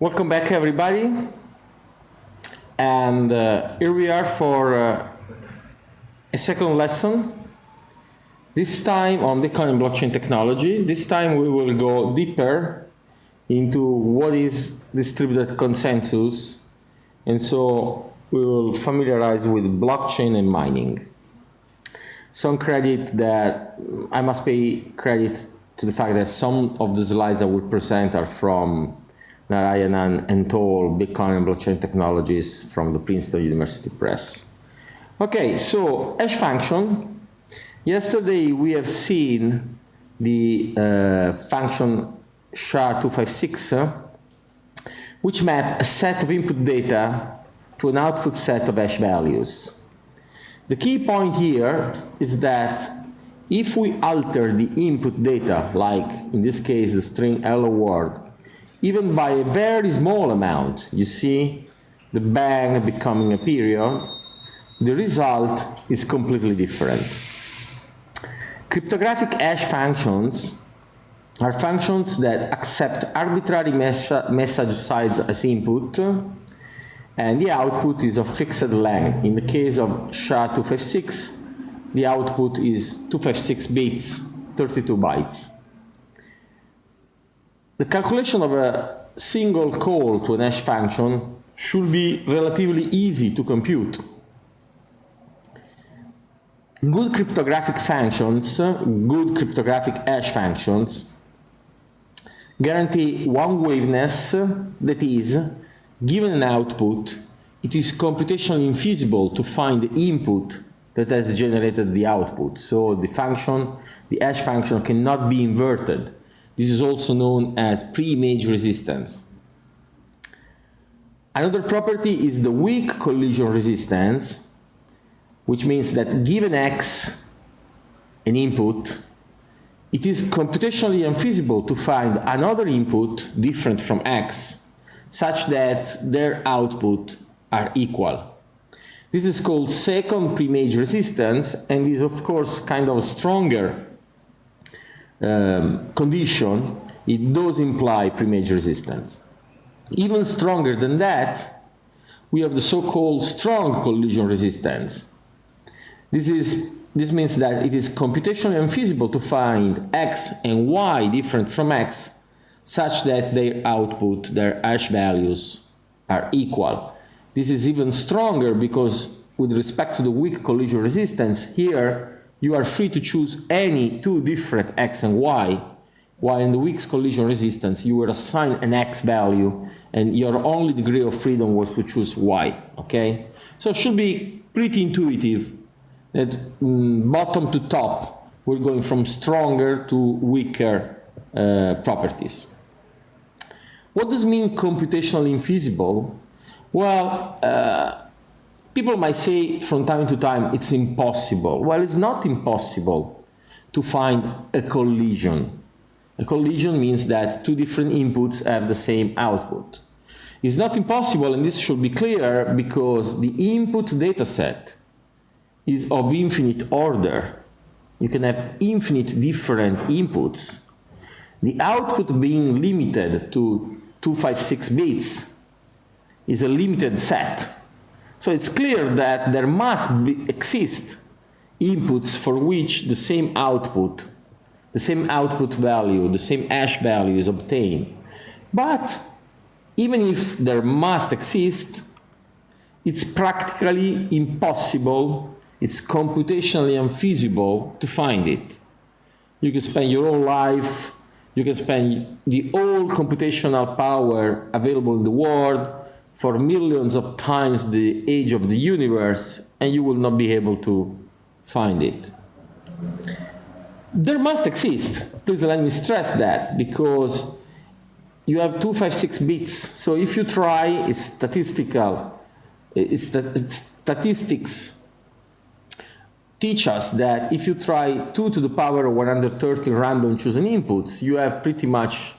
Welcome back, everybody. And here we are for a second lesson. This time on Bitcoin and blockchain technology. This time we will go deeper into what is distributed consensus. And so we will familiarize with blockchain and mining. Some credit that I must pay credit to the fact that some of the slides I will present are from Narayanan and Toll, Bitcoin and blockchain technologies from the Princeton University Press. Okay, so hash function. Yesterday we have seen the function SHA-256, which map a set of input data to an output set of hash values. The key point here is that if we alter the input data, like in this case the string hello world, even by a very small amount, you see the bang becoming a period, the result is completely different. Cryptographic hash functions are functions that accept arbitrary message size as input, and the output is of fixed length. In the case of SHA-256, the output is 256 bits, 32 bytes. The calculation of a single call to an hash function should be relatively easy to compute. Good cryptographic functions, good cryptographic hash functions, guarantee one waveness, that is, given an output, it is computationally infeasible to find the input that has generated the output. So the function, the hash function, cannot be inverted. This is also known as pre-image resistance. Another property is the weak collision resistance, which means that given X, an input, it is computationally unfeasible to find another input different from X, such that their output are equal. This is called second pre-image resistance, and is of course kind of a stronger condition. It does imply pre-image resistance. Even stronger than that, we have the so-called strong collision resistance. This means that it is computationally unfeasible to find X and Y different from X, such that their output, their hash values, are equal. This is even stronger because with respect to the weak collision resistance, here you are free to choose any two different X and Y, while in the weak collision resistance you were assigned an X value and your only degree of freedom was to choose Y, okay? So it should be pretty intuitive that bottom to top we're going from stronger to weaker properties. What does mean computationally infeasible? Well, people might say from time to time it's impossible. Well, it's not impossible to find a collision. A collision means that two different inputs have the same output. It's not impossible, and this should be clear, because the input data set is of infinite order. You can have infinite different inputs. The output being limited to 256 bits is a limited set. So it's clear that there must exist inputs for which the same output value, the same hash value is obtained. But even if there must exist, it's practically impossible, it's computationally unfeasible to find it. You can spend your whole life, you can spend the whole computational power available in the world for millions of times the age of the universe, and you will not be able to find it. There must exist. Please let me stress that, because you have 256 bits. So if you try, it's statistics teach us that if you try 2 to the power of 130 random chosen inputs, you have pretty much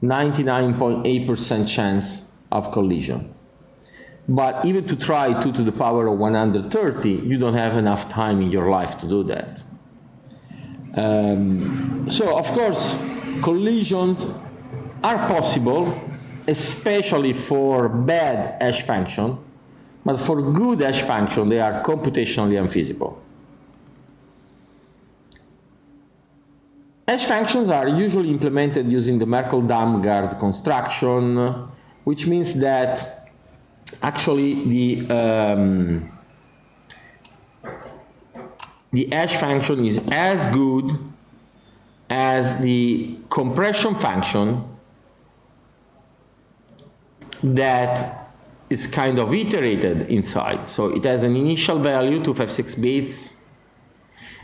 99.8% chance of collision. But even to try 2 to the power of 130, you don't have enough time in your life to do that. So, of course, collisions are possible, especially for bad hash function, but for good hash function, they are computationally unfeasible. Hash functions are usually implemented using the Merkle-Damgård construction, which means that actually the hash function is as good as the compression function that is kind of iterated inside. So it has an initial value, 256 bits,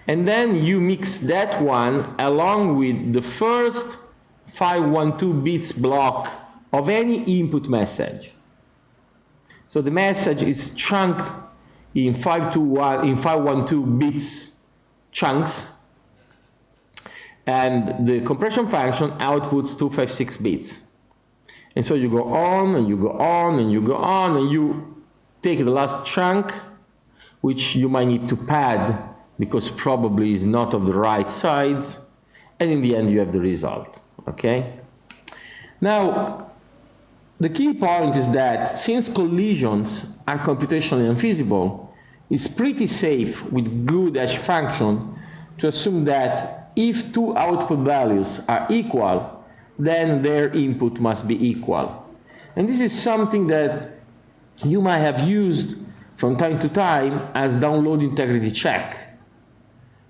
and then you mix that one along with the first 512 bits block of any input message. So the message is chunked in 512 bits chunks, and the compression function outputs 256 bits. And so you go on, and you go on, and you go on, and you take the last chunk, which you might need to pad because probably is not of the right size, and in the end you have the result, okay? Now, the key point is that since collisions are computationally unfeasible, it's pretty safe with good hash function to assume that if two output values are equal, then their input must be equal. And this is something that you might have used from time to time as download integrity check.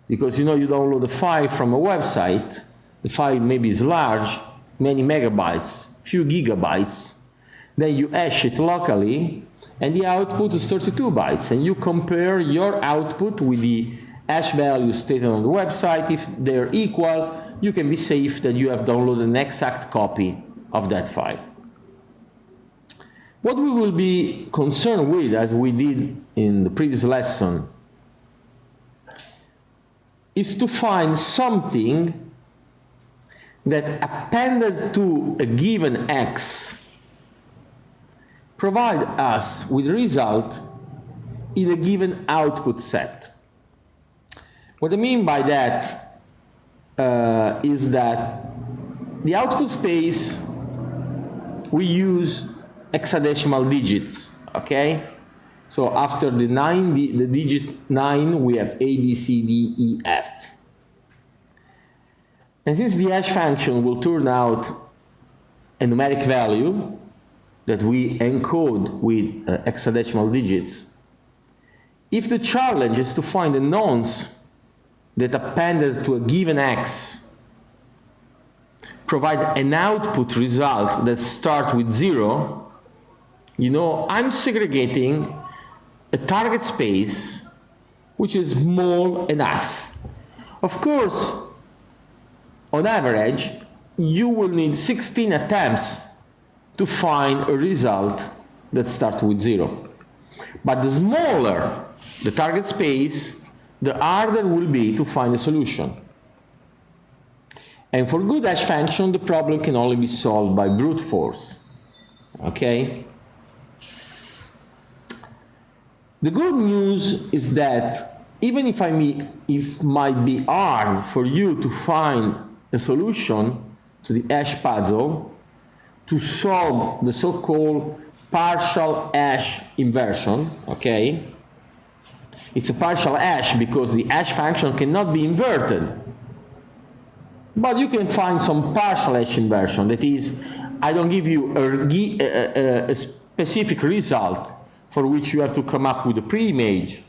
Because you know you download a file from a website, the file maybe is large, many megabytes, few gigabytes, then you hash it locally, and the output is 32 bytes, and you compare your output with the hash value stated on the website. If they're equal, you can be safe that you have downloaded an exact copy of that file. What we will be concerned with, as we did in the previous lesson, is to find something that appended to a given X provide us with a result in a given output set. What I mean by that is that the output space, we use hexadecimal digits, okay? So after the digit 9, we have A, B, C, D, E, F. And since the hash function will turn out a numeric value that we encode with hexadecimal digits, if the challenge is to find the nonce that appended to a given X provide an output result that starts with 0, you know, I'm segregating a target space which is small enough. Of course, on average, you will need 16 attempts to find a result that starts with 0. But the smaller the target space, the harder will be to find a solution. And for good hash function, the problem can only be solved by brute force. Okay? The good news is that even if it might be hard for you to find a solution to the hash puzzle to solve the so-called partial hash inversion, okay? It's a partial hash because the hash function cannot be inverted. But you can find some partial hash inversion. That is, I don't give you a specific result for which you have to come up with a pre-image.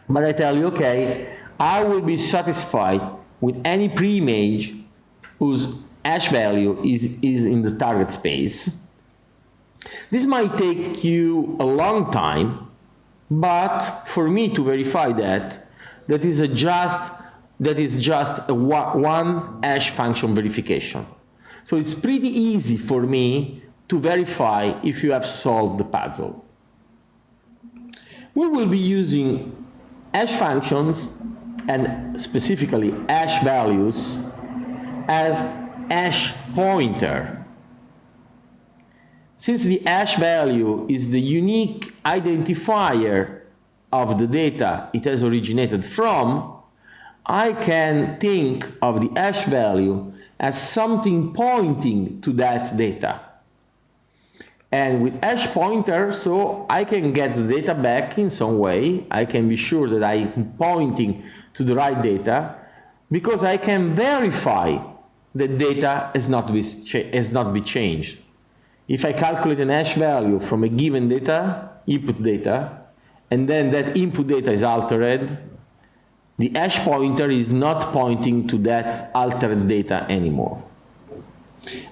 But I tell you, okay, I will be satisfied with any pre-image whose hash value is in the target space. This might take you a long time, but for me to verify that, that is just a one hash function verification. So it's pretty easy for me to verify if you have solved the puzzle. We will be using hash functions and specifically hash values as hash pointer. Since the hash value is the unique identifier of the data it has originated from, I can think of the hash value as something pointing to that data. And with hash pointer, so I can get the data back in some way. I can be sure that I'm pointing to the right data, because I can verify that data has not been changed. If I calculate an hash value from a given data, input data, and then that input data is altered, the hash pointer is not pointing to that altered data anymore.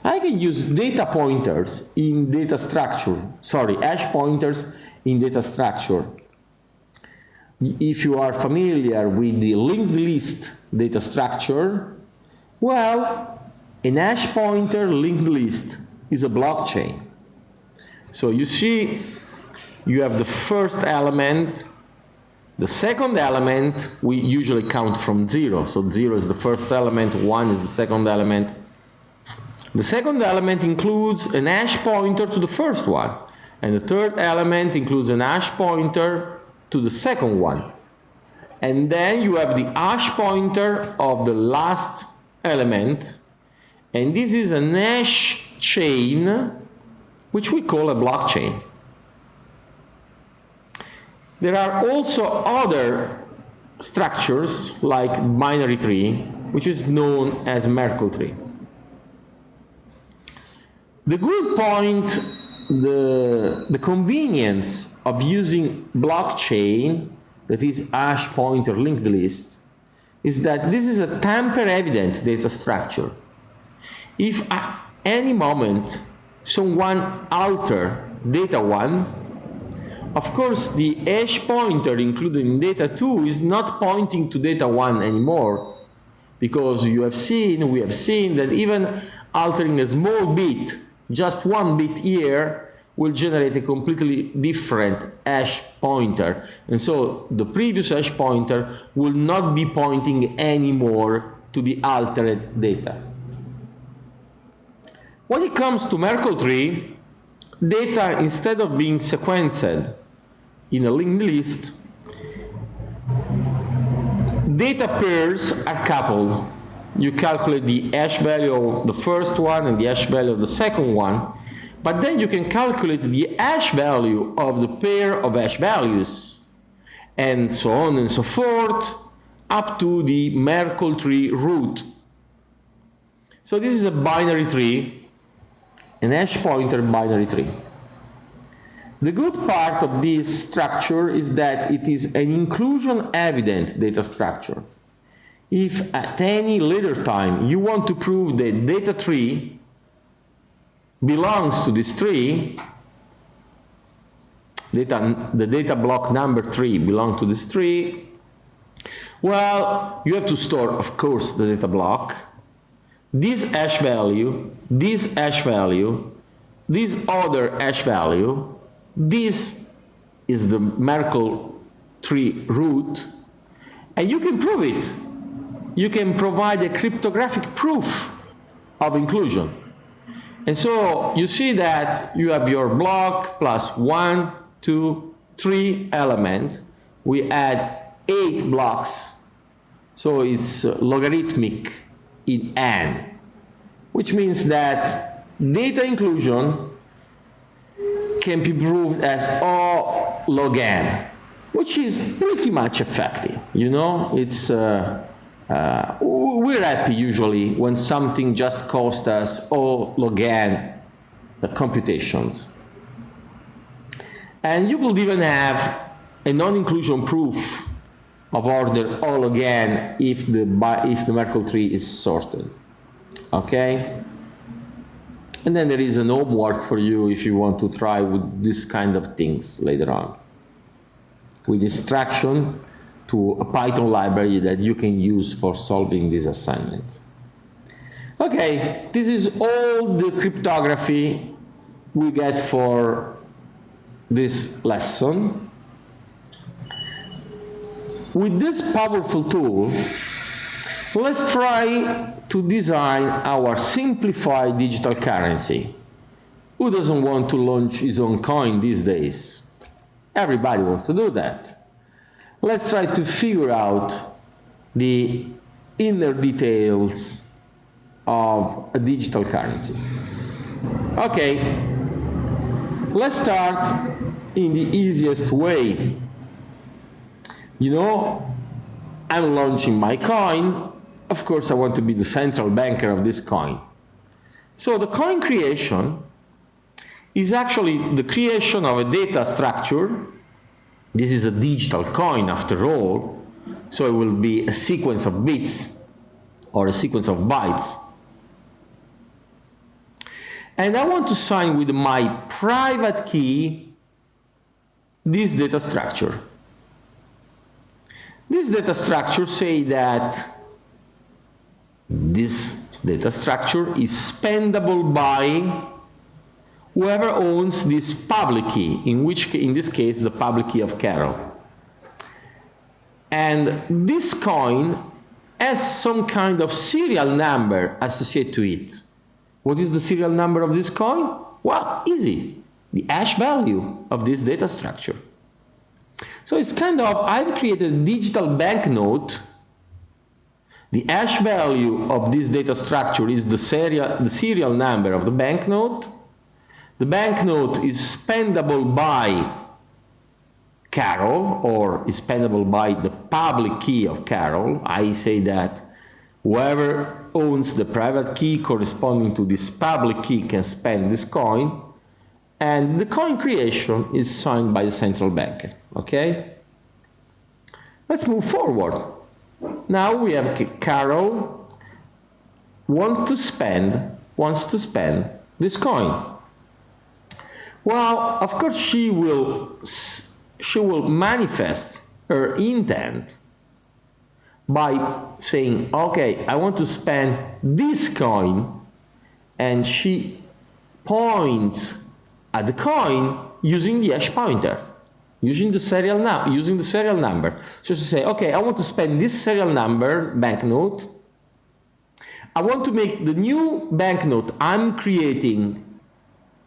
I can use data pointers in data structure, hash pointers in data structure. If you are familiar with the linked list data structure, well, an hash pointer linked list is a blockchain. So you see, you have the first element, the second element we usually count from 0. So 0 is the first element, 1 is the second element. The second element includes an hash pointer to the first one, and the third element includes an hash pointer to the second one. And then you have the hash pointer of the last element, and this is an hash chain, which we call a blockchain. There are also other structures like binary tree, which is known as Merkle tree. The good point, the convenience of using blockchain, that is hash pointer linked list, is that this is a tamper-evident data structure. If at any moment someone alters data 1, of course the hash pointer included in data 2 is not pointing to data 1 anymore, because we have seen that even altering a small bit, just 1 bit here, will generate a completely different hash pointer. And so the previous hash pointer will not be pointing anymore to the altered data. When it comes to Merkle tree, data, instead of being sequenced in a linked list, data pairs are coupled. You calculate the hash value of the first one and the hash value of the second one, but then you can calculate the hash value of the pair of hash values, and so on and so forth, up to the Merkle tree root. So this is a binary tree, an hash pointer binary tree. The good part of this structure is that it is an inclusion-evident data structure. If at any later time you want to prove that data tree belongs to this tree, the data block number 3 belongs to this tree, well, you have to store, of course, the data block, this hash value, this hash value, this other hash value, this is the Merkle tree root, and you can prove it. You can provide a cryptographic proof of inclusion. And so you see that you have your block plus 1, 2, 3 element. We add 8 blocks. So it's logarithmic in n, which means that data inclusion can be proved as O log n, which is pretty much effective. You know, it's we're happy usually when something just costs us O log n computations. And you will even have a non-inclusion proof of order O log n if the Merkle tree is sorted. Okay? And then there is an homework for you if you want to try with this kind of things later on, with instruction to a Python library that you can use for solving this assignment. Okay, this is all the cryptography we get for this lesson. With this powerful tool, let's try to design our simplified digital currency. Who doesn't want to launch his own coin these days? Everybody wants to do that. Let's try to figure out the inner details of a digital currency. Okay, Let's start in the easiest way. You know, I'm launching my coin. Of course, I want to be the central banker of this coin. So the coin creation is actually the creation of a data structure. This is a digital coin after all, so it will be a sequence of bits or a sequence of bytes. And I want to sign with my private key this data structure. This data structure says that this data structure is spendable by whoever owns this public key, in this case, the public key of Carol. And this coin has some kind of serial number associated to it. What is the serial number of this coin? Well, easy. The hash value of this data structure. So it's kind of, I've created a digital banknote. The hash value of this data structure is the serial number of the banknote. The banknote is spendable by Carol, or is spendable by the public key of Carol. I say that whoever owns the private key corresponding to this public key can spend this coin, and the coin creation is signed by the central banker, okay? Let's move forward. Now we have Carol wants to spend this coin. Well, of course she will manifest her intent by saying, okay, I want to spend this coin, and she points at the coin using the hash pointer, using the serial number. So she say, okay, I want to spend this serial number banknote. I want to make the new banknote I'm creating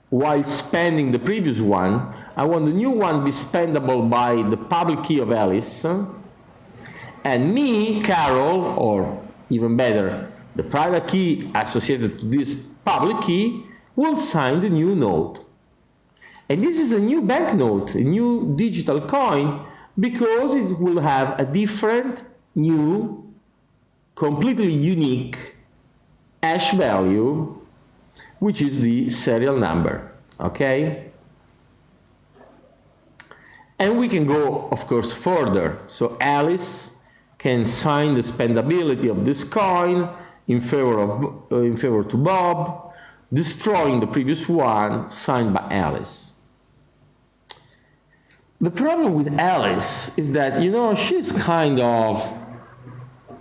while spending the previous one. I want the new one be spendable by the public key of Alice. And me, Carol, or even better, the private key associated to this public key, will sign the new note. And this is a new banknote, a new digital coin, because it will have a different, new, completely unique hash value, which is the serial number, okay? And we can go, of course, further. So Alice can sign the spendability of this coin in favor to Bob, destroying the previous one signed by Alice. The problem with Alice is that, you know, she's kind of,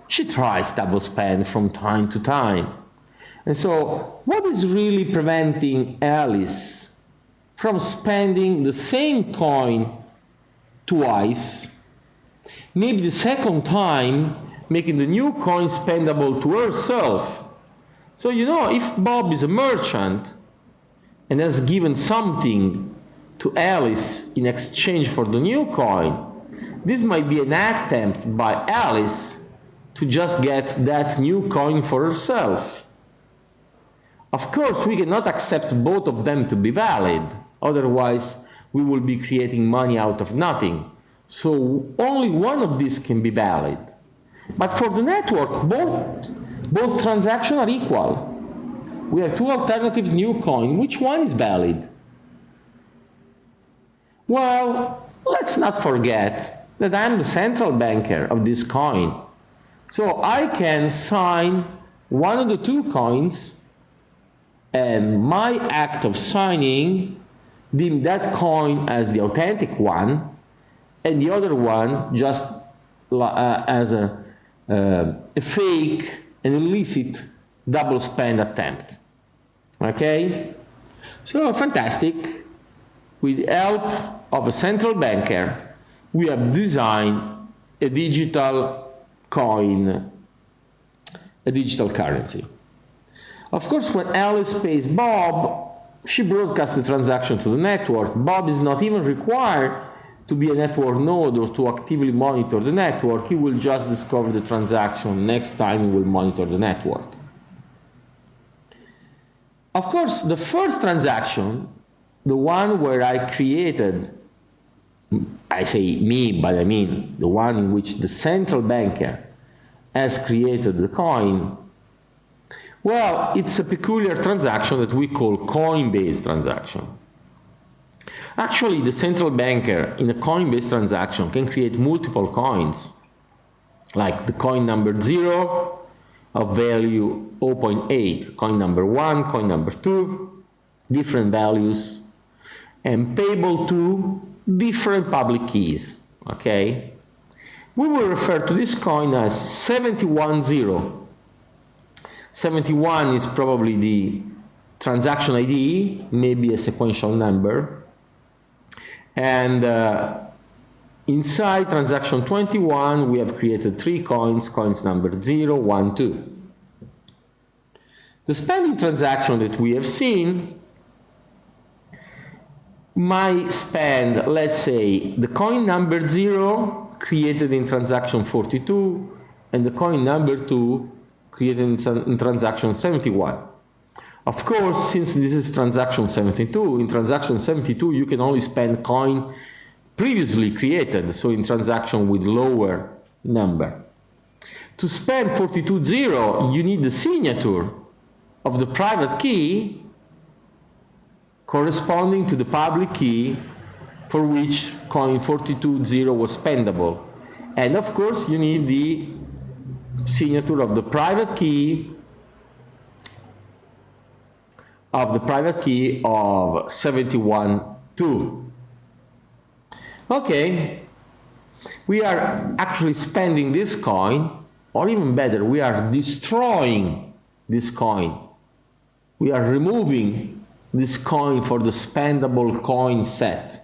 she tries double spend from time to time. And so what is really preventing Alice from spending the same coin twice, maybe the second time, making the new coin spendable to herself? So, you know, if Bob is a merchant and has given something to Alice in exchange for the new coin, this might be an attempt by Alice to just get that new coin for herself. Of course, we cannot accept both of them to be valid, otherwise we will be creating money out of nothing. So only one of these can be valid. But for the network, both transactions are equal. We have two alternatives new coin. Which one is valid? Well, let's not forget that I'm the central banker of this coin. So I can sign one of the two coins, and my act of signing deem that coin as the authentic one, and the other one just as a fake and illicit double spend attempt. Okay? So fantastic. With the help of a central banker, we have designed a digital coin, a digital currency. Of course, when Alice pays Bob, she broadcasts the transaction to the network. Bob is not even required to be a network node or to actively monitor the network. He will just discover the transaction next time he will monitor the network. Of course, the first transaction the one where I created, I say me, but I mean the one in which the central banker has created the coin, well, it's a peculiar transaction that we call Coinbase transaction. Actually, the central banker in a Coinbase transaction can create multiple coins, like the coin number 0 of value 0.8, coin number 1, coin number 2, different values, and payable to different public keys, okay? We will refer to this coin as 710. 71 is probably the transaction ID, maybe a sequential number. And inside transaction 21, we have created 3 coins, coins number 0, 1, 2. The spending transaction that we have seen might spend, let's say, the coin number 0 created in transaction 42 and the coin number 2 created in transaction 71. Of course, since this is transaction 72, in transaction 72 you can only spend coin previously created, so in transaction with lower number. To spend 42.0, you need the signature of the private key corresponding to the public key for which coin 42.0 was spendable. And of course, you need the signature of the private key of 71.2. Okay, we are actually spending this coin, or even better, we are destroying this coin. We are removing this coin for the spendable coin set.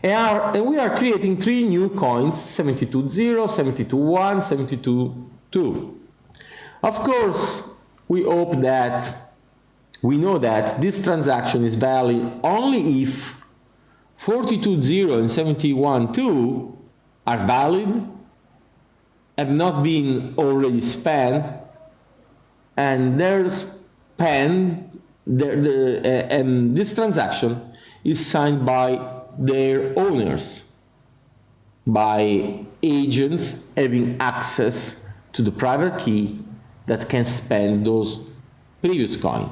And we are creating 3 new coins, 72.0, 72.1, 72.2. Of course, we know that this transaction is valid only if 42.0 and 71.2 are valid, have not been already spent, and and this transaction is signed by their owners, by agents having access to the private key that can spend those previous coins.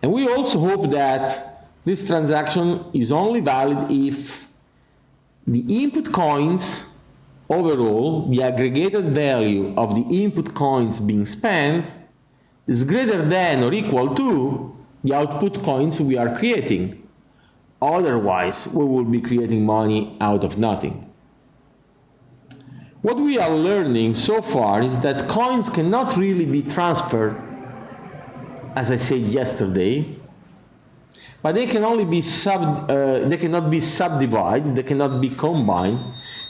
And we also hope that this transaction is only valid if the input coins overall, the aggregated value of the input coins being spent is greater than or equal to the output coins we are creating. Otherwise, we will be creating money out of nothing. What we are learning so far is that coins cannot really be transferred, as I said yesterday, but they can only be they cannot be subdivided, they cannot be combined,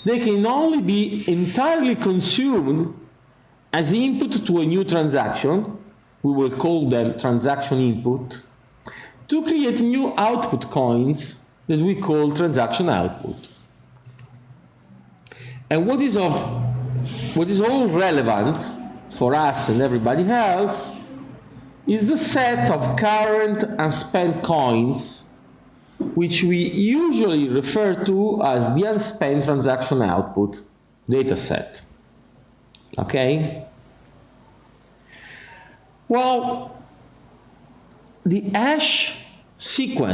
they can only be entirely consumed as input to a new transaction. We will call them transaction input, to create new output coins that we call transaction output. And what is all relevant for us and everybody else is the set of current unspent coins, which we usually refer to as the unspent transaction output data set. Okay? Well, the hash chain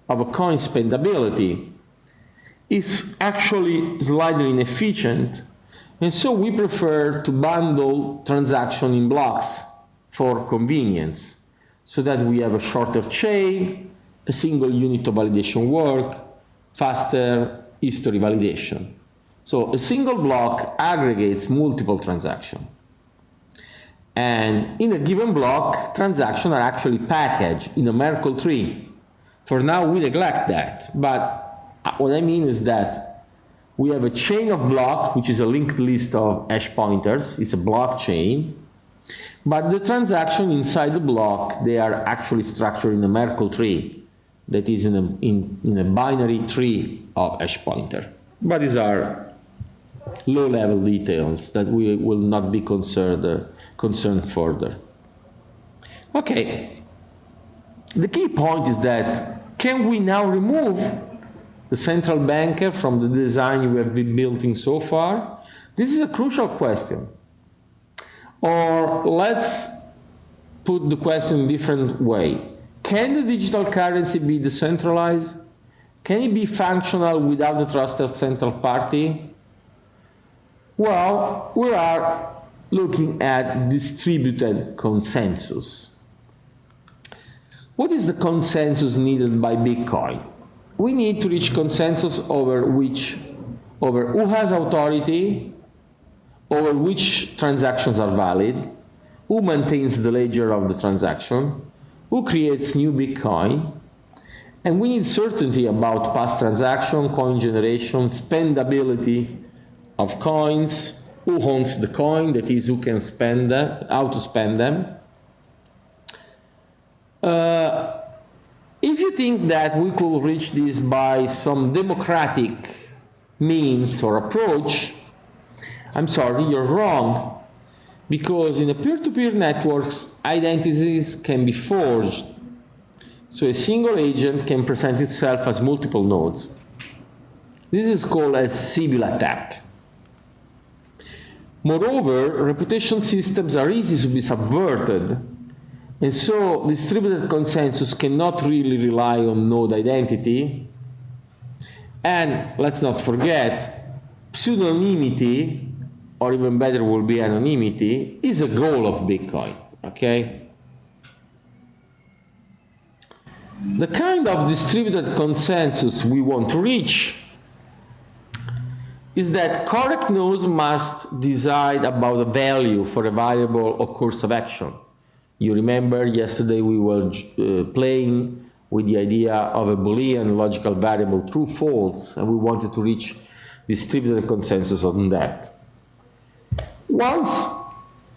of a coin spendability is actually slightly inefficient, and so we prefer to bundle transaction in blocks for convenience, so that we have a shorter chain, a single unit of validation work, faster history validation. So a single block aggregates multiple transactions. And in a given block, transactions are actually packaged in a Merkle tree. For now, we neglect that. But what I mean is that we have a chain of block, which is a linked list of hash pointers. It's a blockchain. But the transaction inside the block, they are actually structured in a Merkle tree. That is in a binary tree of hash pointer. But these are low-level details that we will not be concerned further. Okay. The key point is that, can we now remove the central banker from the design we have been building so far? This is a crucial question. Or let's put the question in a different way. Can the digital currency be decentralized? Can it be functional without a trusted central party? Well, we are looking at distributed consensus. What is the consensus needed by Bitcoin? We need to reach consensus over who has authority, over which transactions are valid, who maintains the ledger of the transaction, who creates new Bitcoin, and we need certainty about past transaction, coin generation, spendability of coins, who owns the coin, that is, who can spend them, how to spend them. If you think that we could reach this by some democratic means or approach, I'm sorry, you're wrong, because in a peer-to-peer networks, identities can be forged. So a single agent can present itself as multiple nodes. This is called a Sybil attack. Moreover, reputation systems are easy to be subverted, and so distributed consensus cannot really rely on node identity. And let's not forget, pseudonymity, or even better will be anonymity, is a goal of Bitcoin, okay? The kind of distributed consensus we want to reach is that correct nodes must decide about a value for a variable or course of action. You remember yesterday we were playing with the idea of a Boolean logical variable true false, and we wanted to reach distributed consensus on that. Once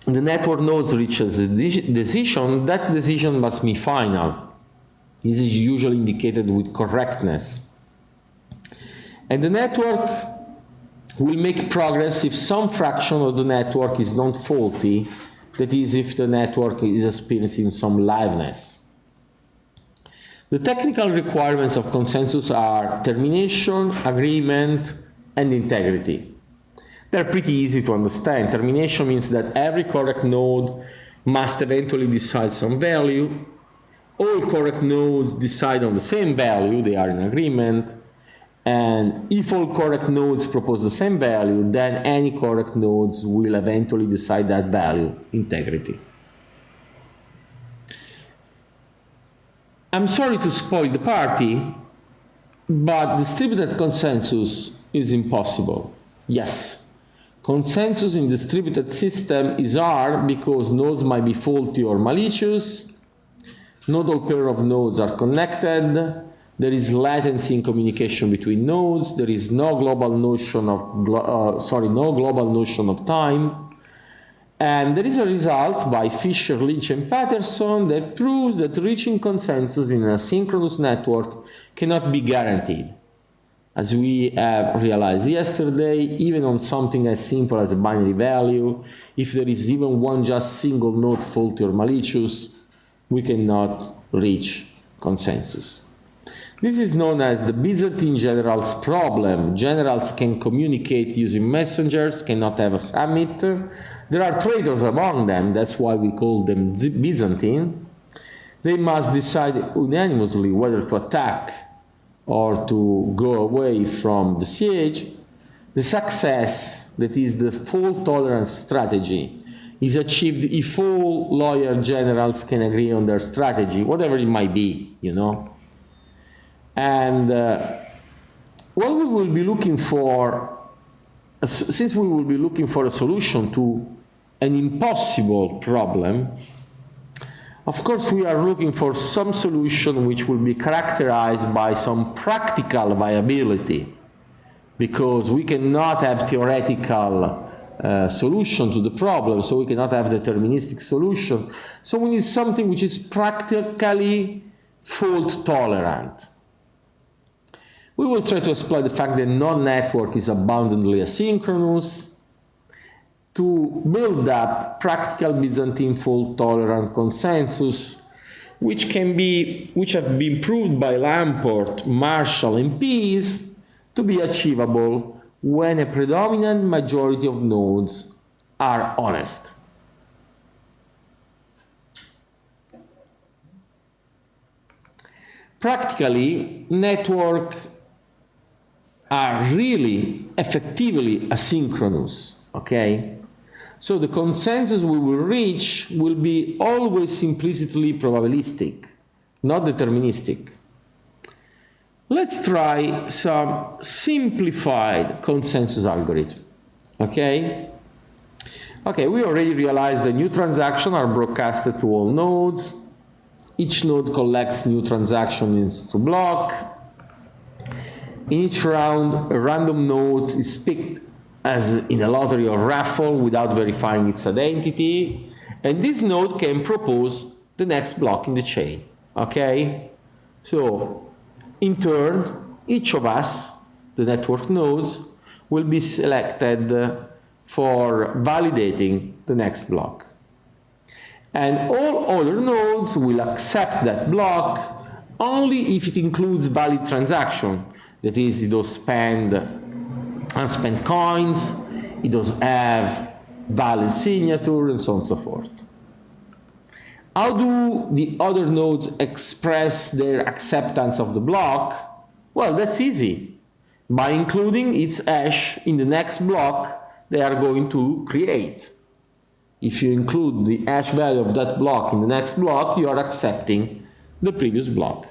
the network nodes reaches a decision, that decision must be final. This is usually indicated with correctness. And the network will make progress if some fraction of the network is not faulty, that is, if the network is experiencing some liveness. The technical requirements of consensus are termination, agreement, and integrity. They're pretty easy to understand. Termination means that every correct node must eventually decide some value. All correct nodes decide on the same value, they are in agreement. And if all correct nodes propose the same value, then any correct nodes will eventually decide that value, integrity. I'm sorry to spoil the party, but distributed consensus is impossible. Yes, consensus in distributed system is hard because nodes might be faulty or malicious. Not all pair of nodes are connected. There is latency in communication between nodes. There is no global notion of time. And there is a result by Fisher, Lynch, and Patterson that proves that reaching consensus in a synchronous network cannot be guaranteed. As we have realized yesterday, even on something as simple as a binary value, if there is even one just single node faulty or malicious, we cannot reach consensus. This is known as the Byzantine generals problem. Generals can communicate using messengers, cannot have a summit. There are traitors among them, that's why we call them Byzantine. They must decide unanimously whether to attack or to go away from the siege. The success, that is the fault tolerance strategy, is achieved if all lawyer generals can agree on their strategy, whatever it might be, you know. And what we will be looking for, since we will be looking for a solution to an impossible problem, of course we are looking for some solution which will be characterized by some practical viability, because we cannot have theoretical solution to the problem, so we cannot have deterministic solution. So we need something which is practically fault tolerant. We will try to exploit the fact that no network is abundantly asynchronous, to build up practical Byzantine fault-tolerant consensus, which have been proved by Lamport, Marshall, and Pease to be achievable when a predominant majority of nodes are honest. Practically, networks are really effectively asynchronous, okay? So the consensus we will reach will be always implicitly probabilistic, not deterministic. Let's try some simplified consensus algorithm, okay? Okay, we already realized that new transactions are broadcasted to all nodes. Each node collects new transactions into block. In each round, a random node is picked as in a lottery or raffle without verifying its identity. And this node can propose the next block in the chain, okay? So, in turn, each of us, the network nodes, will be selected for validating the next block. And all other nodes will accept that block only if it includes valid transaction. That is, it does spend unspent coins, it does have valid signature, and so on and so forth. How do the other nodes express their acceptance of the block? Well, that's easy. By including its hash in the next block they are going to create. If you include the hash value of that block in the next block, you are accepting the previous block.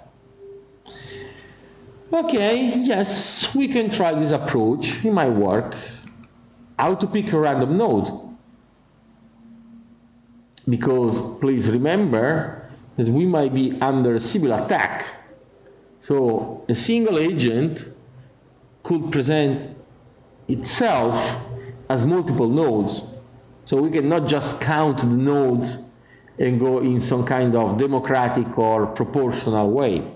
Okay, yes, we can try this approach. It might work. How to pick a random node? Because please remember that we might be under Sybil attack. So a single agent could present itself as multiple nodes. So we cannot just count the nodes and go in some kind of democratic or proportional way.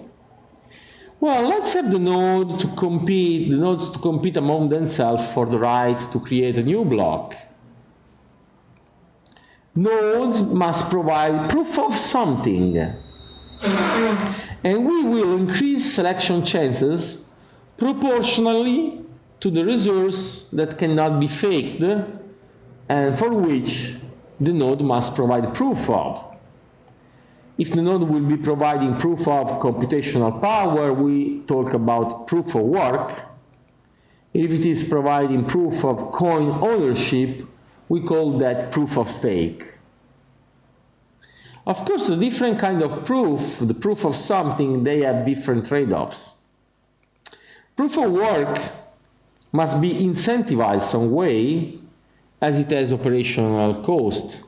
Well, let's have the nodes to compete among themselves for the right to create a new block. Nodes must provide proof of something. And we will increase selection chances proportionally to the resource that cannot be faked and for which the node must provide proof of. If the node will be providing proof of computational power, we talk about proof of work. If it is providing proof of coin ownership, we call that proof of stake. Of course, the different kind of proof, the proof of something, they have different trade-offs. Proof of work must be incentivized some way as it has operational costs.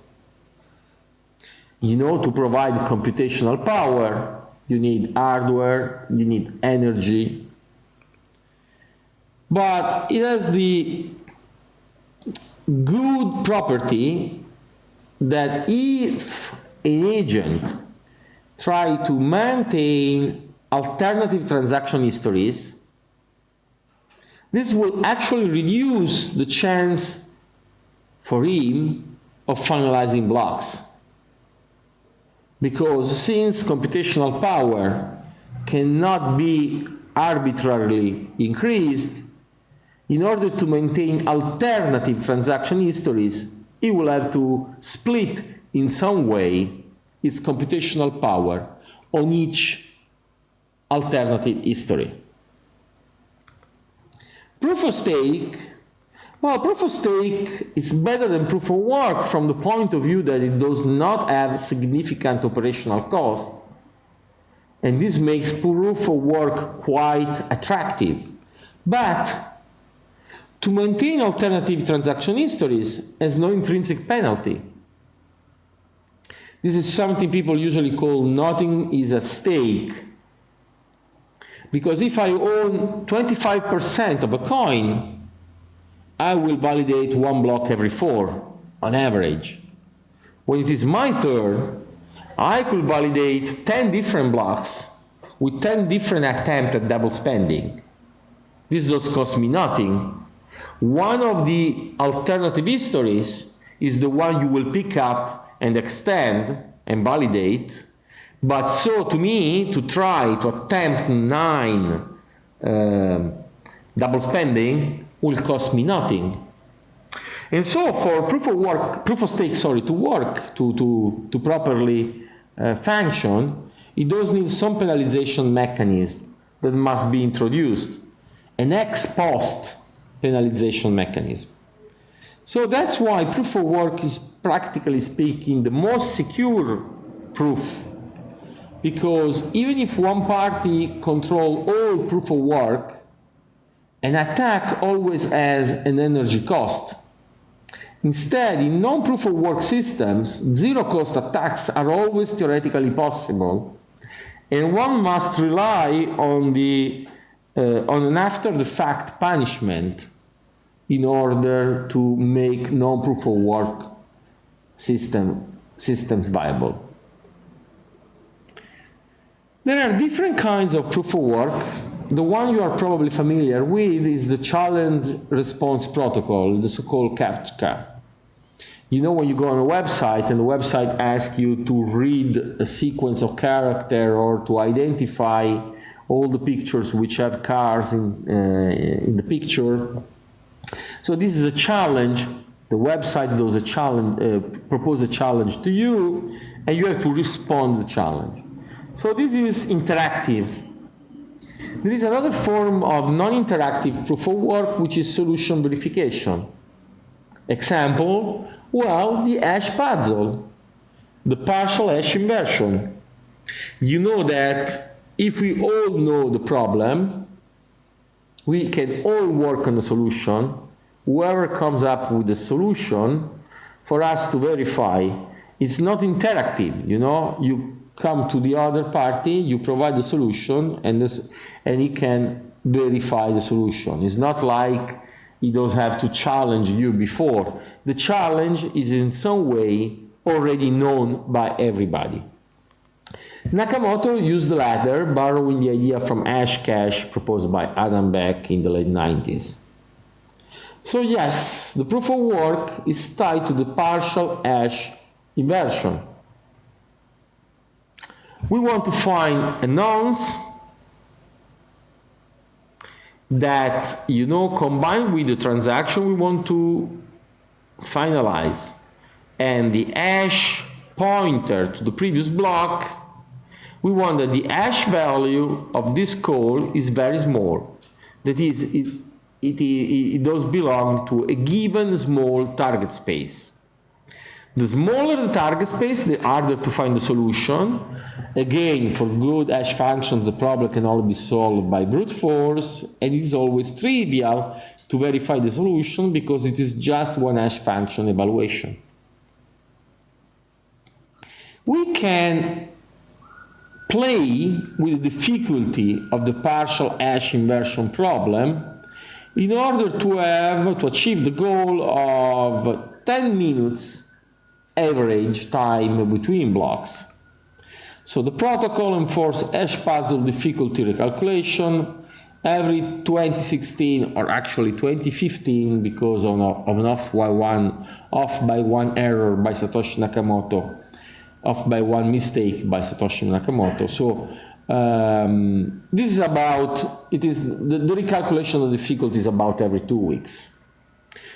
You know, to provide computational power, you need hardware, you need energy. But it has the good property that if an agent tries to maintain alternative transaction histories, this will actually reduce the chance for him of finalizing blocks. Because since computational power cannot be arbitrarily increased, in order to maintain alternative transaction histories, it will have to split in some way its computational power on each alternative history. Proof of stake, well, proof of stake is better than proof of work from the point of view that it does not have significant operational cost. And this makes proof of work quite attractive. But to maintain alternative transaction histories has no intrinsic penalty. This is something people usually call nothing is at stake. Because if I own 25% of a coin, I will validate one block every 4, on average. When it is my turn, I could validate 10 different blocks with 10 different attempts at double spending. This does cost me nothing. One of the alternative histories is the one you will pick up and extend and validate. But so to me, to try to attempt 9 double spending will cost me nothing. And so for proof of stake, to work, to properly function, it does need some penalization mechanism that must be introduced, an ex post penalization mechanism. So that's why proof of work is, practically speaking, the most secure proof, because even if one party controls all proof of work, an attack always has an energy cost. Instead, in non-proof of work systems, zero-cost attacks are always theoretically possible, and one must rely on an after-the-fact punishment in order to make non-proof of work systems viable. There are different kinds of proof of work. The one you are probably familiar with is the challenge response protocol, the so-called CAPTCHA. You know, when you go on a website and the website asks you to read a sequence of characters or to identify all the pictures which have cars in the picture. So this is a challenge. The website does a challenge, propose a challenge to you, and you have to respond to the challenge. So this is interactive. There is another form of non-interactive proof of work, which is solution verification. Example, well, the hash puzzle, the partial hash inversion. You know that if we all know the problem, we can all work on the solution. Whoever comes up with the solution for us to verify, it's not interactive, you know. You come to the other party, you provide the solution, and he can verify the solution. It's not like he does have to challenge you before. The challenge is in some way already known by everybody. Nakamoto used the latter, borrowing the idea from Hashcash proposed by Adam Beck in the late 90s. So yes, the proof of work is tied to the partial hash inversion. We want to find a nonce that, you know, combined with the transaction we want to finalize, and the hash pointer to the previous block, we want that the hash value of this call is very small. That is, it does belong to a given small target space. The smaller the target space, the harder to find the solution. Again, for good hash functions, the problem can only be solved by brute force, and it is always trivial to verify the solution because it is just one hash function evaluation. We can play with the difficulty of the partial hash inversion problem in order to achieve the goal of 10 minutes average time between blocks. So the protocol enforces hash puzzle difficulty recalculation every 2016, or actually 2015, because of an off by one error by Satoshi Nakamoto, off by one mistake by Satoshi Nakamoto. So this is about, the recalculation of the difficulty is about every 2 weeks.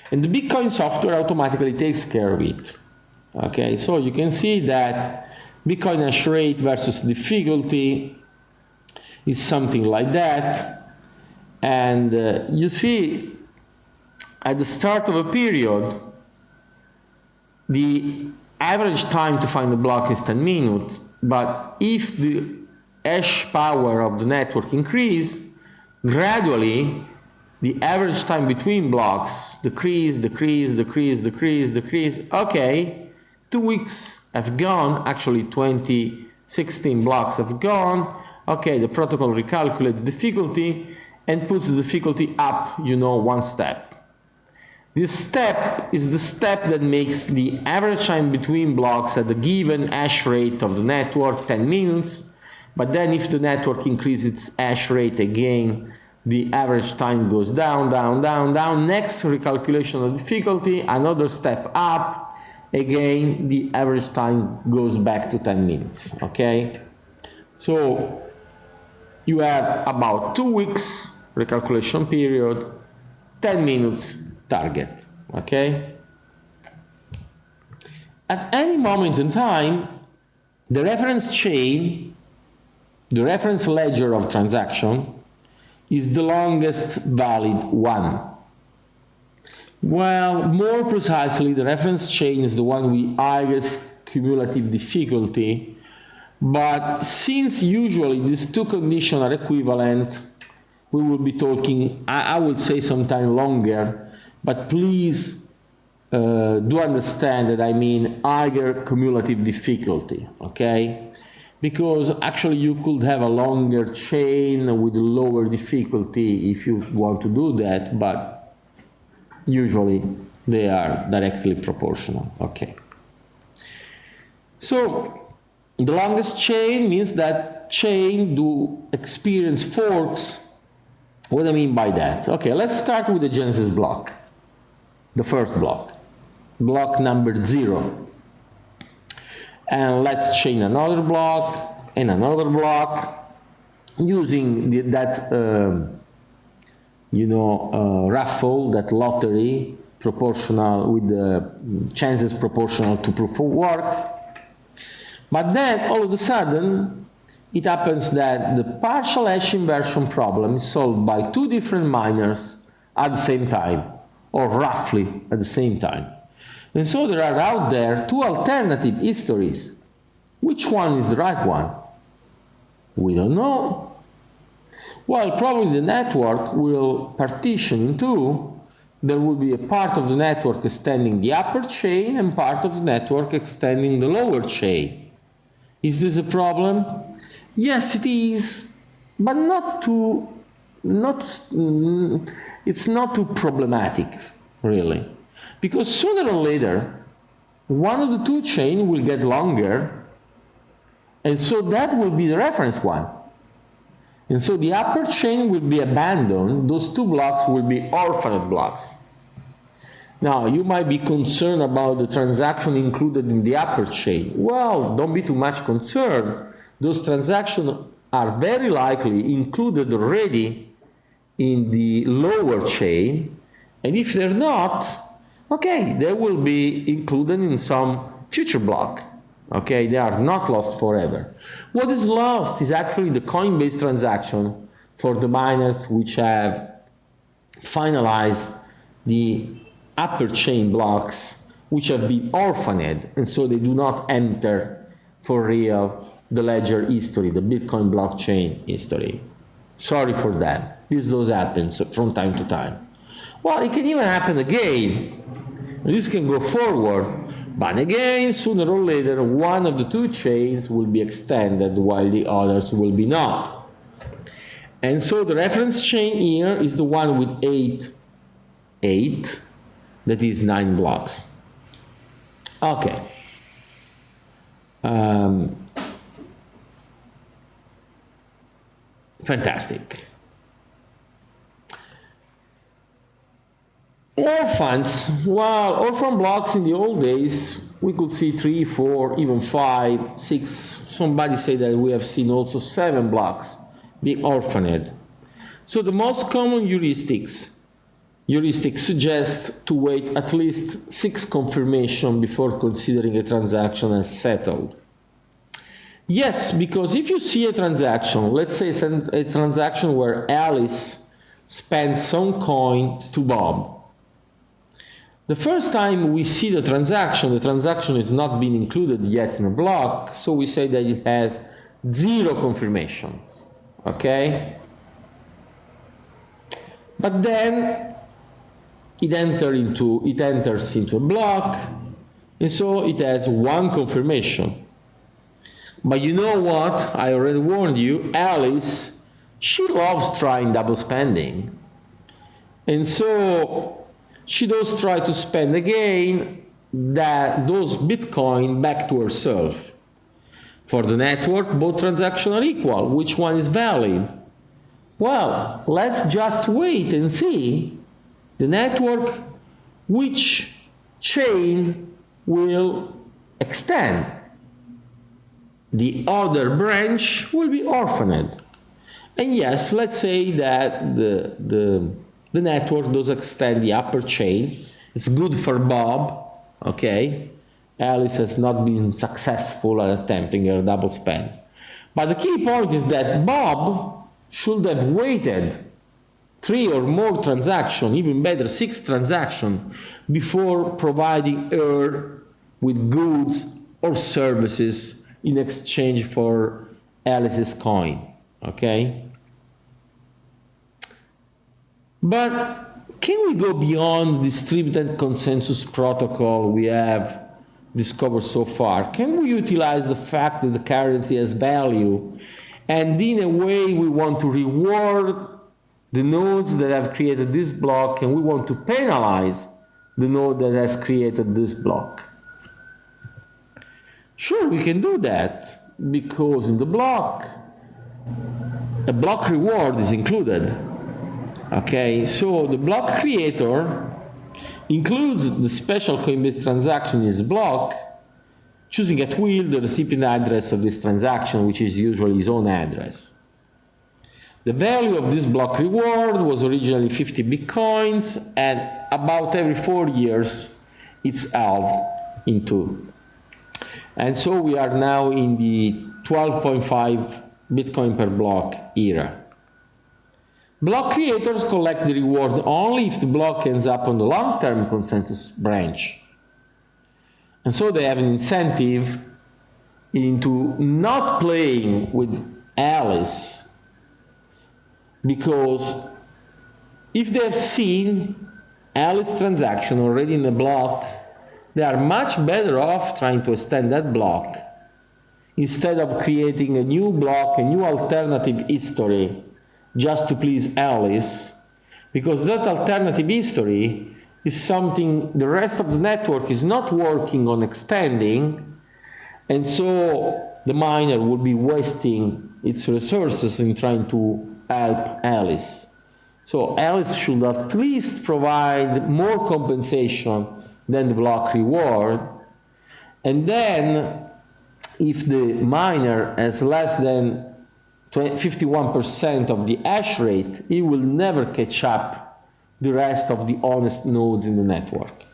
And the Bitcoin software automatically takes care of it. Okay, so you can see that Bitcoin hash rate versus difficulty is something like that. And you see, at the start of a period, the average time to find a block is 10 minutes. But if the hash power of the network increase, gradually, the average time between blocks decrease. Okay. 2 weeks have gone, actually 16 blocks have gone. Okay, the protocol recalculates the difficulty and puts the difficulty up, you know, one step. This step is the step that makes the average time between blocks at the given hash rate of the network 10 minutes, but then if the network increases its hash rate again, the average time goes down. Next recalculation of difficulty, another step up. again, the average time goes back to 10 minutes, okay? So you have about 2 weeks recalculation period, 10 minutes target, okay? At any moment in time, the reference chain, the reference ledger of transaction, is the longest valid one. Well, more precisely, the reference chain is the one with highest cumulative difficulty, but since usually these two conditions are equivalent, we will be talking, I will say sometime longer, but please do understand that I mean higher cumulative difficulty, okay? Because actually you could have a longer chain with lower difficulty if you want to do that, but usually they are directly proportional, okay? So the longest chain means that chain do experience forks. What do I mean by that? Okay, let's start with the genesis block, the first block, block number 0. And let's chain another block and another block using raffle, that lottery, proportional with the chances proportional to proof of work. But then all of a sudden, it happens that the partial hash inversion problem is solved by 2 different miners at the same time, or roughly at the same time. And so there are out there 2 alternative histories. Which one is the right one? We don't know. Well, probably the network will partition in 2. There will be a part of the network extending the upper chain and part of the network extending the lower chain. Is this a problem? Yes, it is, but it's not too problematic, really. Because sooner or later, one of the 2 chains will get longer, and so that will be the reference one. And so the upper chain will be abandoned. Those 2 blocks will be orphaned blocks. Now, you might be concerned about the transaction included in the upper chain. Well, don't be too much concerned. Those transactions are very likely included already in the lower chain, and if they're not, okay, they will be included in some future block. Okay, they are not lost forever. What is lost is actually the Coinbase transaction for the miners which have finalized the upper chain blocks which have been orphaned, and so they do not enter for real the ledger history, the Bitcoin blockchain history. Sorry for that. This does happen from time to time. Well, it can even happen again. This can go forward, but again, sooner or later, one of the 2 chains will be extended while the others will be not. And so the reference chain here is the one with 8, that is 9 blocks. Okay. Fantastic. Orphans, well, orphan blocks in the old days, we could see 3, 4, even 5, 6, somebody say that we have seen also 7 blocks being orphaned. So the most common heuristics suggest to wait at least 6 confirmations before considering a transaction as settled. Yes, because if you see a transaction, let's say a transaction where Alice spends some coin to Bob. The first time we see the transaction is not being included yet in a block, so we say that it has 0 confirmations, okay? But then it enters into a block, and so it has 1 confirmation. But you know what? I already warned you, Alice, she loves trying double spending. And so she does try to spend again those Bitcoin back to herself. For the network, both transactions are equal. Which one is valid? Well, let's just wait and see the network, which chain will extend. The other branch will be orphaned. And yes, let's say that the network does extend the upper chain. It's good for Bob, okay? Alice has not been successful at attempting her double spend. But the key point is that Bob should have waited 3 or more transactions, even better 6 transactions, before providing her with goods or services in exchange for Alice's coin, okay? But can we go beyond the distributed consensus protocol we have discovered so far? Can we utilize the fact that the currency has value, and in a way we want to reward the nodes that have created this block, and we want to penalize the node that has created this block? Sure, we can do that, because in the block, a block reward is included. Okay, so the block creator includes the special Coinbase transaction in his block, choosing at will the recipient address of this transaction, which is usually his own address. The value of this block reward was originally 50 Bitcoins, and about every 4 years it's halved in 2. And so we are now in the 12.5 Bitcoin per block era. Block creators collect the reward only if the block ends up on the long-term consensus branch. And so they have an incentive into not playing with Alice, because if they have seen Alice's transaction already in the block, they are much better off trying to extend that block instead of creating a new block, a new alternative history, just to please Alice, because that alternative history is something the rest of the network is not working on extending, and so the miner will be wasting its resources in trying to help Alice. So Alice should at least provide more compensation than the block reward, and then if the miner has less than 51% of the hash rate, he will never catch up the rest of the honest nodes in the network.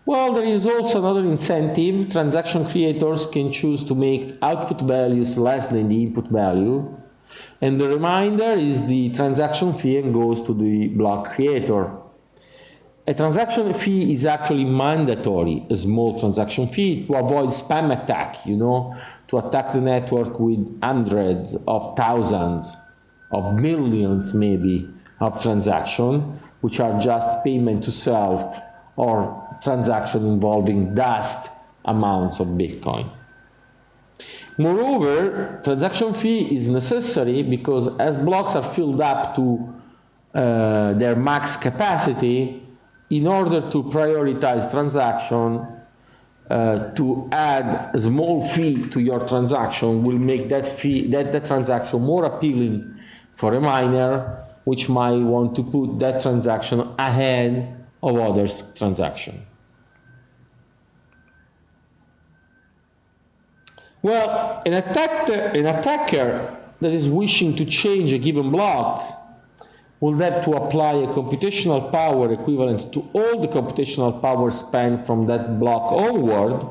Well, there is also another incentive. Transaction creators can choose to make output values less than the input value, and the remainder is the transaction fee and goes to the block creator. A transaction fee is actually mandatory, a small transaction fee, to avoid spam attack, to attack the network with hundreds of thousands of millions maybe of transactions, which are just payment to self or transaction involving vast amounts of Bitcoin. Moreover, transaction fee is necessary because as blocks are filled up to their max capacity, in order to prioritize transaction, to add a small fee to your transaction will make that transaction more appealing for a miner, which might want to put that transaction ahead of others' transaction. Well, an attacker that is wishing to change a given block will have to apply a computational power equivalent to all the computational power spent from that block onward,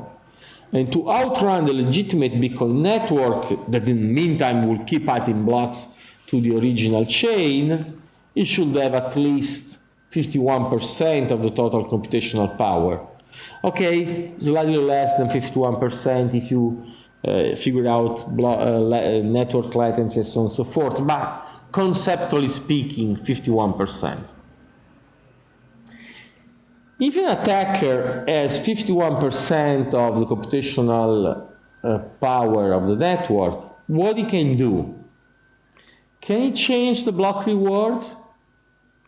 and to outrun the legitimate Bitcoin network that in the meantime will keep adding blocks to the original chain, it should have at least 51% of the total computational power. Okay, slightly less than 51% if you figure out network latency and so on and so forth, but conceptually speaking, 51%. If an attacker has 51% of the computational power of the network, what he can do? Can he change the block reward?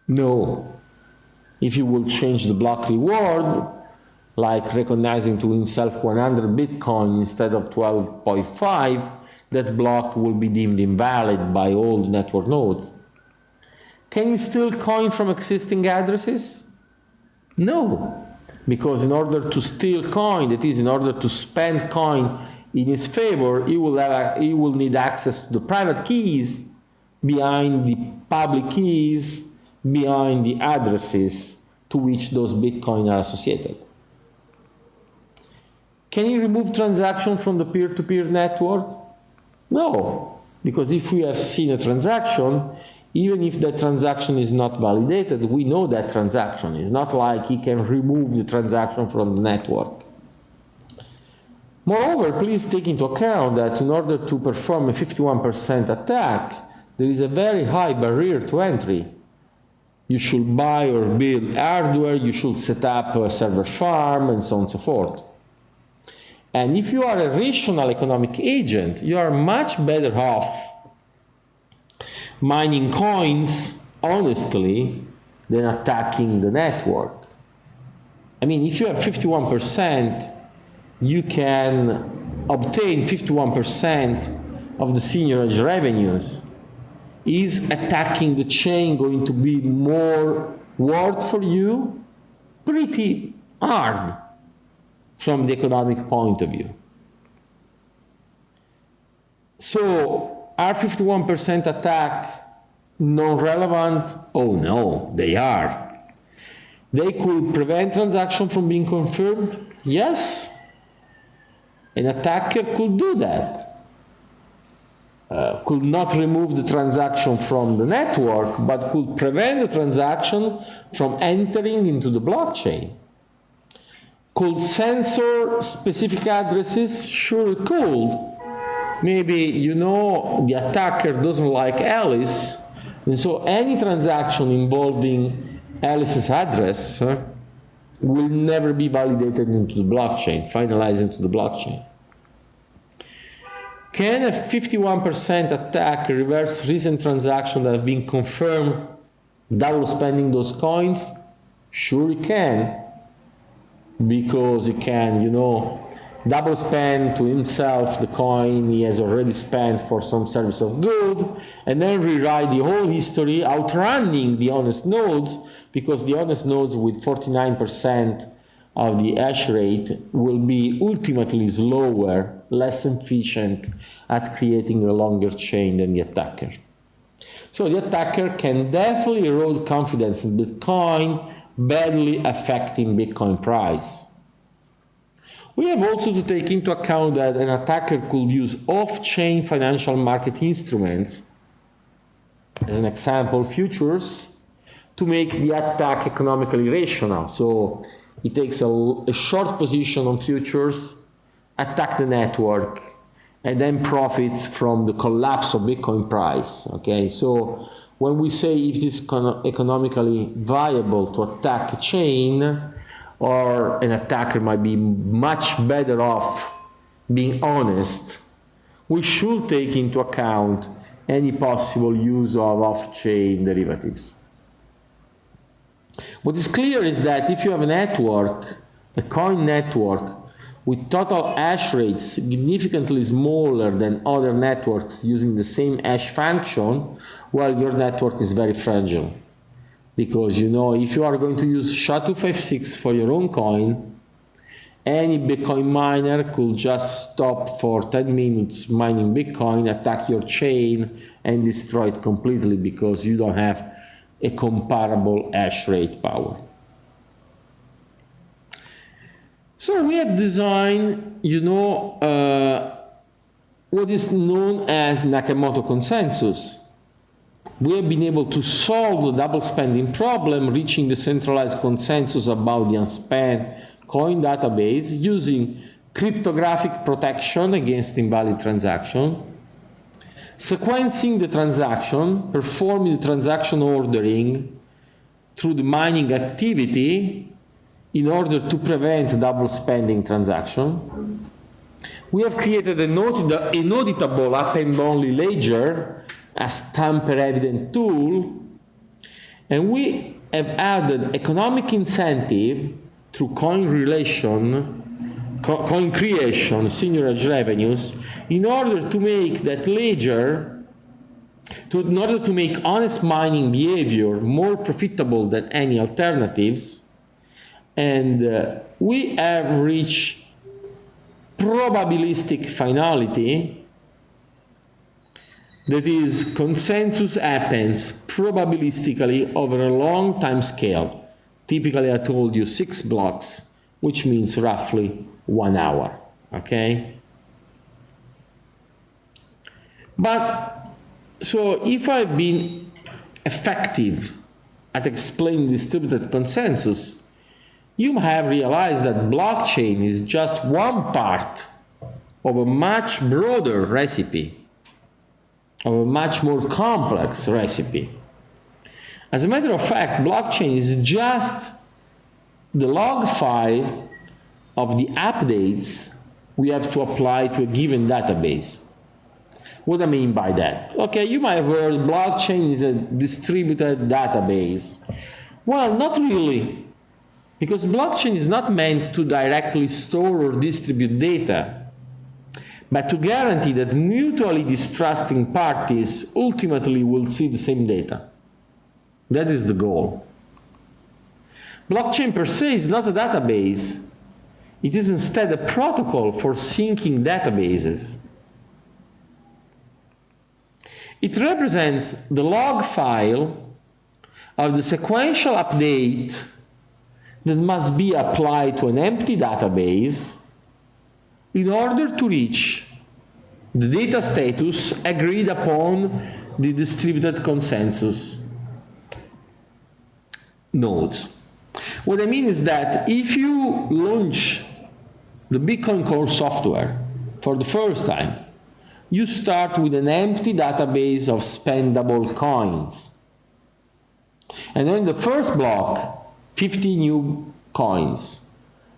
No. If he will change the block reward, like recognizing to himself 100 Bitcoin instead of 12.5, that block will be deemed invalid by all the network nodes. Can you steal coin from existing addresses? No, because in order to steal coin, that is, in order to spend coin in his favor, he will need access to the private keys behind the public keys, behind the addresses to which those Bitcoin are associated. Can you remove transaction from the peer-to-peer network? No, because if we have seen a transaction, even if that transaction is not validated, we know that transaction. It's not like he can remove the transaction from the network. Moreover, please take into account that in order to perform a 51% attack, there is a very high barrier to entry. You should buy or build hardware, you should set up a server farm, and so on and so forth. And if you are a rational economic agent, you are much better off mining coins honestly than attacking the network. I mean, if you have 51%, you can obtain 51% of the seigniorage revenues. Is attacking the chain going to be more worth for you? Pretty hard from the economic point of view. So, are 51% attack non-relevant? Oh no, they are. They could prevent transaction from being confirmed? Yes. An attacker could do that. Could not remove the transaction from the network, but could prevent the transaction from entering into the blockchain. Could censor specific addresses? Sure it could. Maybe, you know, the attacker doesn't like Alice, and so any transaction involving Alice's address will never be validated into the blockchain, finalized into the blockchain. Can a 51% attack reverse recent transactions that have been confirmed double spending those coins? Sure it can, because it can, you know, double spend to himself the coin he has already spent for some service of good, and then rewrite the whole history, outrunning the honest nodes, because the honest nodes with 49% of the hash rate will be ultimately slower, less efficient at creating a longer chain than the attacker. So the attacker can definitely erode confidence in Bitcoin, badly affecting Bitcoin price. We have also to take into account that an attacker could use off-chain financial market instruments, as an example, futures, to make the attack economically rational. So he takes a short position on futures, attack the network, and then profits from the collapse of Bitcoin price. Okay, so when we say if it is economically viable to attack a chain, or an attacker might be much better off being honest, we should take into account any possible use of off-chain derivatives. What is clear is that if you have a network, a coin network, with total hash rates significantly smaller than other networks using the same hash function, well, your network is very fragile. Because, you know, if you are going to use SHA-256 for your own coin, any Bitcoin miner could just stop for 10 minutes mining Bitcoin, attack your chain, and destroy it completely because you don't have a comparable hash rate power. So we have designed, you know, what is known as Nakamoto Consensus. We have been able to solve the double spending problem, reaching the centralized consensus about the unspent coin database using cryptographic protection against invalid transaction, sequencing the transaction, performing the transaction ordering through the mining activity in order to prevent double spending transaction. We have created an auditable append-only ledger as tamper-evident tool, and we have added economic incentive through coin creation, seigniorage revenues, in order to make that ledger, in order to make honest mining behavior more profitable than any alternatives, And we have reached probabilistic finality, that is, consensus happens probabilistically over a long time scale. Typically, I told you 6 blocks, which means roughly 1 hour, okay? But, so if I've been effective at explaining distributed consensus, you have realized that blockchain is just one part of a much broader recipe, of a much more complex recipe. As a matter of fact, blockchain is just the log file of the updates we have to apply to a given database. What do I mean by that? Okay, you might have heard blockchain is a distributed database. Well, not really. Because blockchain is not meant to directly store or distribute data, but to guarantee that mutually distrusting parties ultimately will see the same data. That is the goal. Blockchain per se is not a database. It is instead a protocol for syncing databases. It represents the log file of the sequential update that must be applied to an empty database in order to reach the data status agreed upon the distributed consensus nodes. What I mean is that if you launch the Bitcoin Core software for the first time, you start with an empty database of spendable coins. And then the first block, 50 new coins.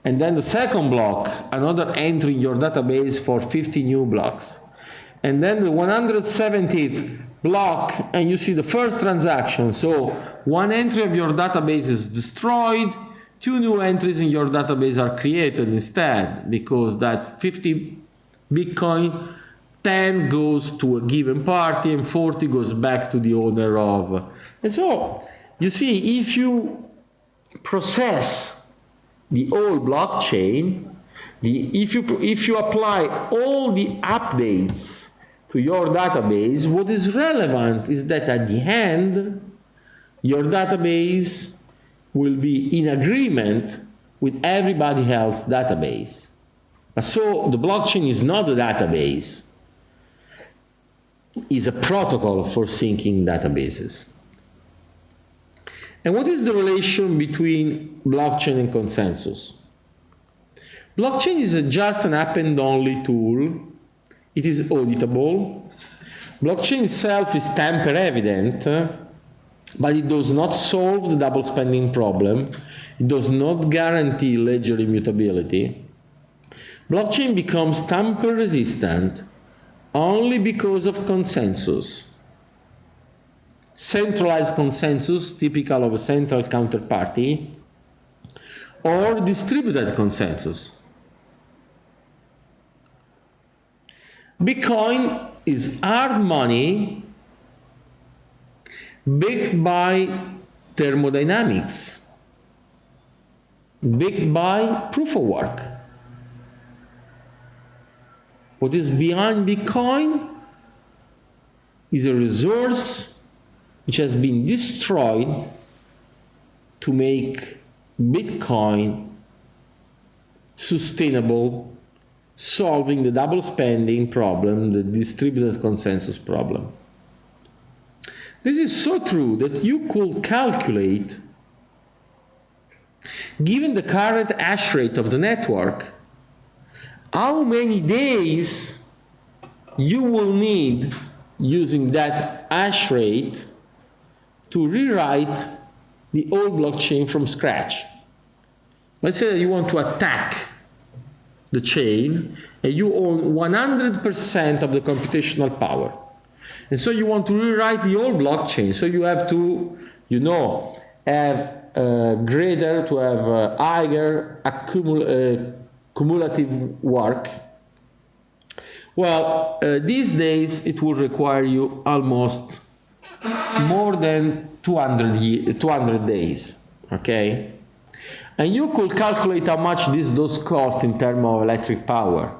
And then the second block, another entry in your database for 50 new blocks. And then the 170th block, and you see the first transaction. So one entry of your database is destroyed, 2 new entries in your database are created instead, because that 50 Bitcoin, 10 goes to a given party and 40 goes back to the owner of. And so, you see, if you process the whole blockchain, if you apply all the updates to your database, what is relevant is that at the end, your database will be in agreement with everybody else's database. So the blockchain is not a database, it's a protocol for syncing databases. And what is the relation between blockchain and consensus? Blockchain is just an append-only tool. It is auditable. Blockchain itself is tamper-evident, but it does not solve the double spending problem. It does not guarantee ledger immutability. Blockchain becomes tamper-resistant only because of consensus. Centralized consensus, typical of a central counterparty, or distributed consensus. Bitcoin is hard money backed by thermodynamics, backed by proof of work. What is behind Bitcoin is a resource which has been destroyed to make Bitcoin sustainable, solving the double spending problem, the distributed consensus problem. This is so true that you could calculate, given the current hash rate of the network, how many days you will need using that hash rate to rewrite the old blockchain from scratch. Let's say that you want to attack the chain and you own 100% of the computational power. And so you want to rewrite the old blockchain. So you have to, have greater, to have higher cumulative work. Well, these days it will require you almost more than 200 days, okay? And you could calculate how much this does cost in terms of electric power.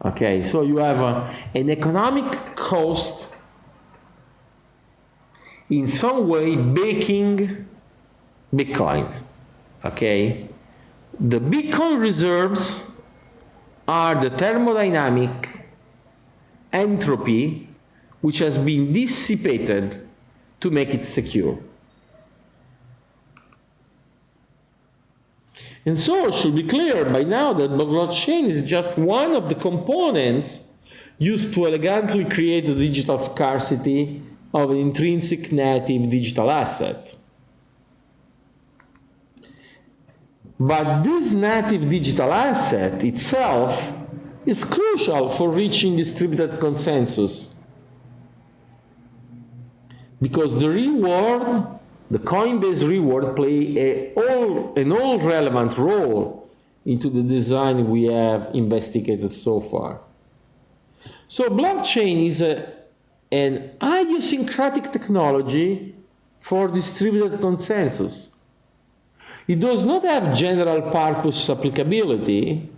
Okay, so you have an economic cost in some way baking Bitcoins. Okay, the Bitcoin reserves are the thermodynamic entropy which has been dissipated to make it secure. And so it should be clear by now that blockchain is just one of the components used to elegantly create the digital scarcity of an intrinsic native digital asset. But this native digital asset itself is crucial for reaching distributed consensus, because the reward, the Coinbase reward, play an all relevant role into the design we have investigated so far. So blockchain is an idiosyncratic technology for distributed consensus. It does not have general purpose applicability,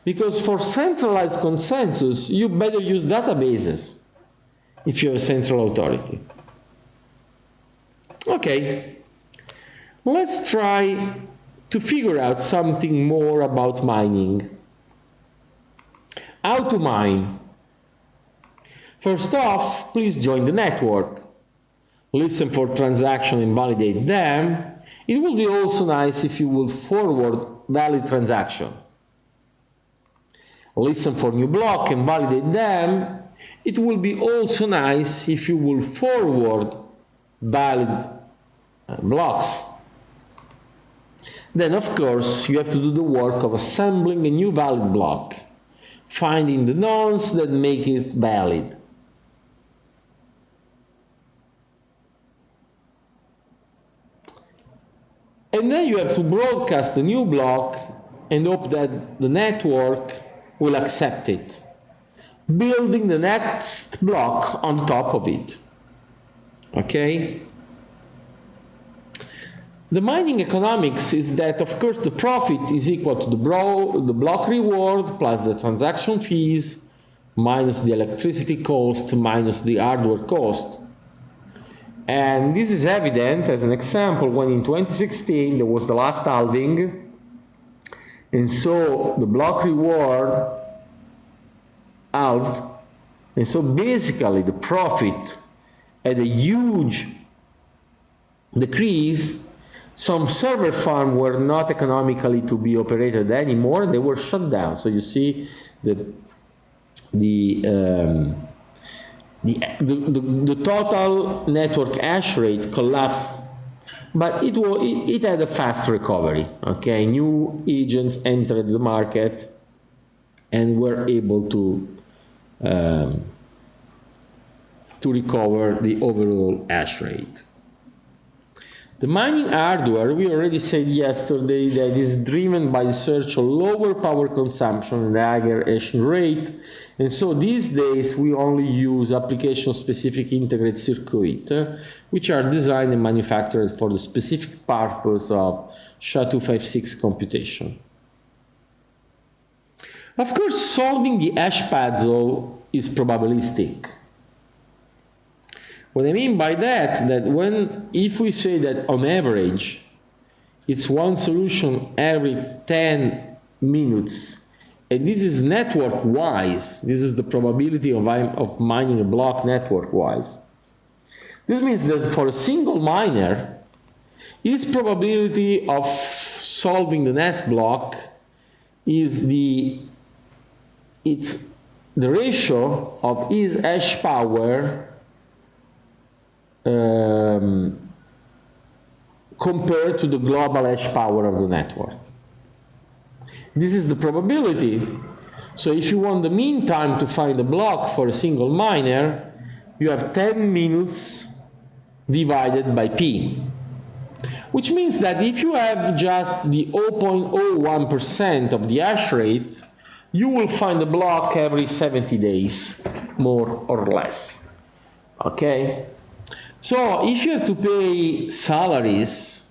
because for centralized consensus, you better use databases if you have a central authority. Okay, let's try to figure out something more about mining. How to mine? First off, please join the network. Listen for transactions and validate them. It will be also nice if you will forward valid transaction. Listen for new block and validate them. It will be also nice if you will forward valid blocks. Then, of course, you have to do the work of assembling a new valid block, finding the nonce that make it valid. And then you have to broadcast the new block and hope that the network will accept it, building the next block on top of it. Okay? The mining economics is that, of course, the profit is equal to the block reward plus the transaction fees minus the electricity cost minus the hardware cost. And this is evident as an example when in 2016 there was the last halving, and so the block reward halved, and so basically the profit had a huge decrease. Some server farms were not economically to be operated anymore, they were shut down. So you see the total network hash rate collapsed, but it had a fast recovery. Okay, new agents entered the market and were able to recover the overall hash rate. The mining hardware, we already said yesterday, that is driven by the search of lower power consumption and higher hashing rate. And so these days we only use application-specific integrated circuits, which are designed and manufactured for the specific purpose of SHA-256 computation. Of course, solving the hash puzzle is probabilistic. What I mean by that, if we say that on average, it's one solution every 10 minutes, and this is network-wise, this is the probability of mining a block network-wise. This means that for a single miner, his probability of solving the next block is the ratio of his hash power compared to the global hash power of the network. This is the probability. So if you want the mean time to find a block for a single miner, you have 10 minutes divided by p, which means that if you have just the 0.01% of the hash rate, you will find a block every 70 days, more or less. Okay? So if you have to pay salaries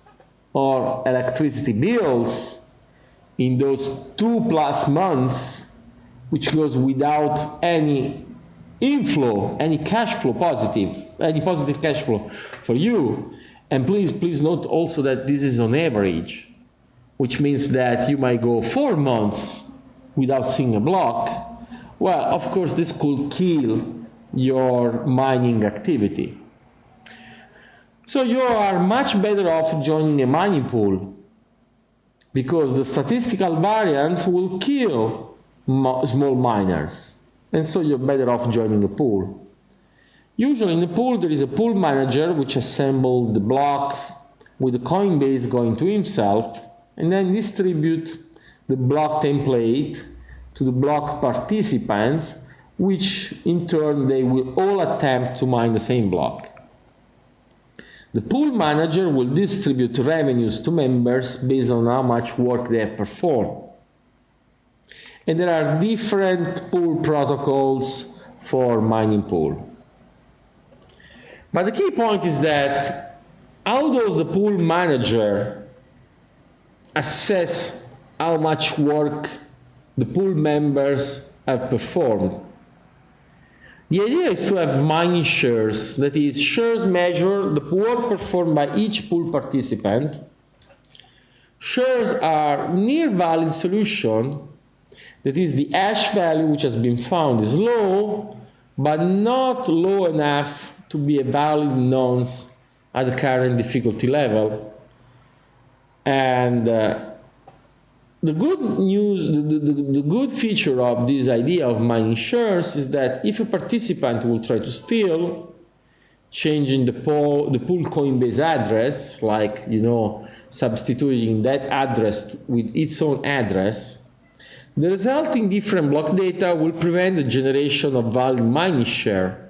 or electricity bills in those 2+ months, which goes without any inflow, any cash flow any positive cash flow for you. And please note also that this is on average, which means that you might go 4 months without seeing a block. Well, of course, this could kill your mining activity. So you are much better off joining a mining pool, because the statistical variance will kill small miners. And so you're better off joining a pool. Usually in a pool, there is a pool manager which assembles the block with the Coinbase going to himself, and then distribute the block template to the block participants, which in turn they will all attempt to mine the same block. The pool manager will distribute revenues to members based on how much work they have performed. And there are different pool protocols for mining pool. But the key point is that how does the pool manager assess how much work the pool members have performed? The idea is to have mining shares, that is, shares measure the work performed by each pool participant. Shares are near valid solution, that is, the hash value which has been found is low, but not low enough to be a valid nonce at the current difficulty level. And the good news, the good feature of this idea of mining shares is that if a participant will try to steal, changing the pool Coinbase address, like, substituting that address with its own address, the resulting different block data will prevent the generation of valid mining share.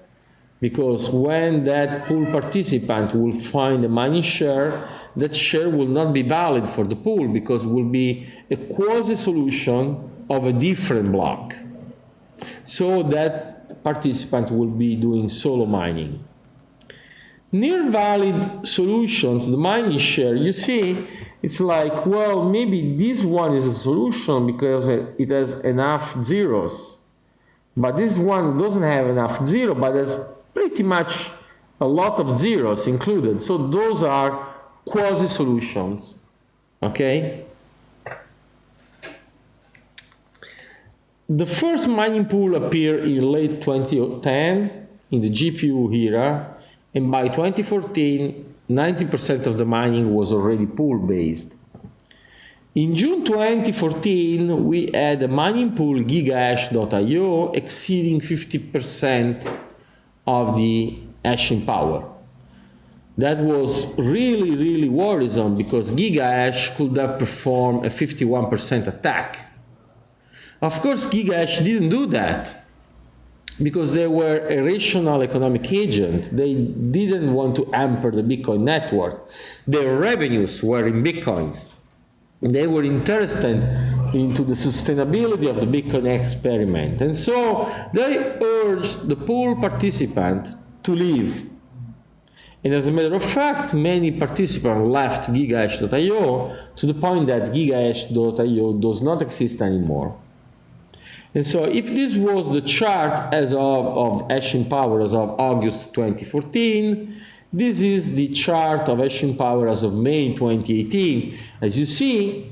Because when that pool participant will find a mining share, that share will not be valid for the pool, because it will be a quasi-solution of a different block. So that participant will be doing solo mining. Near valid solutions, the mining share, you see, it's like, well, maybe this one is a solution because it has enough zeros. But this one doesn't have enough zero, but has pretty much a lot of zeros included. So those are quasi-solutions, okay? The first mining pool appeared in late 2010 in the GPU era, and by 2014, 90% of the mining was already pool-based. In June 2014, we had a mining pool, gigahash.io, exceeding 50% of the hashing power. That was really, really worrisome, because gigahash could have performed a 51% attack. Of course, gigahash didn't do that, because they were a rational economic agent. They didn't want to hamper the Bitcoin network. Their revenues were in Bitcoins. They were interested into the sustainability of the Bitcoin experiment. And so they urged the pool participant to leave. And as a matter of fact, many participants left gigahash.io to the point that gigahash.io does not exist anymore. And so if this was the chart as of hashing power as of August 2014, this is the chart of hashing power as of May 2018. As you see,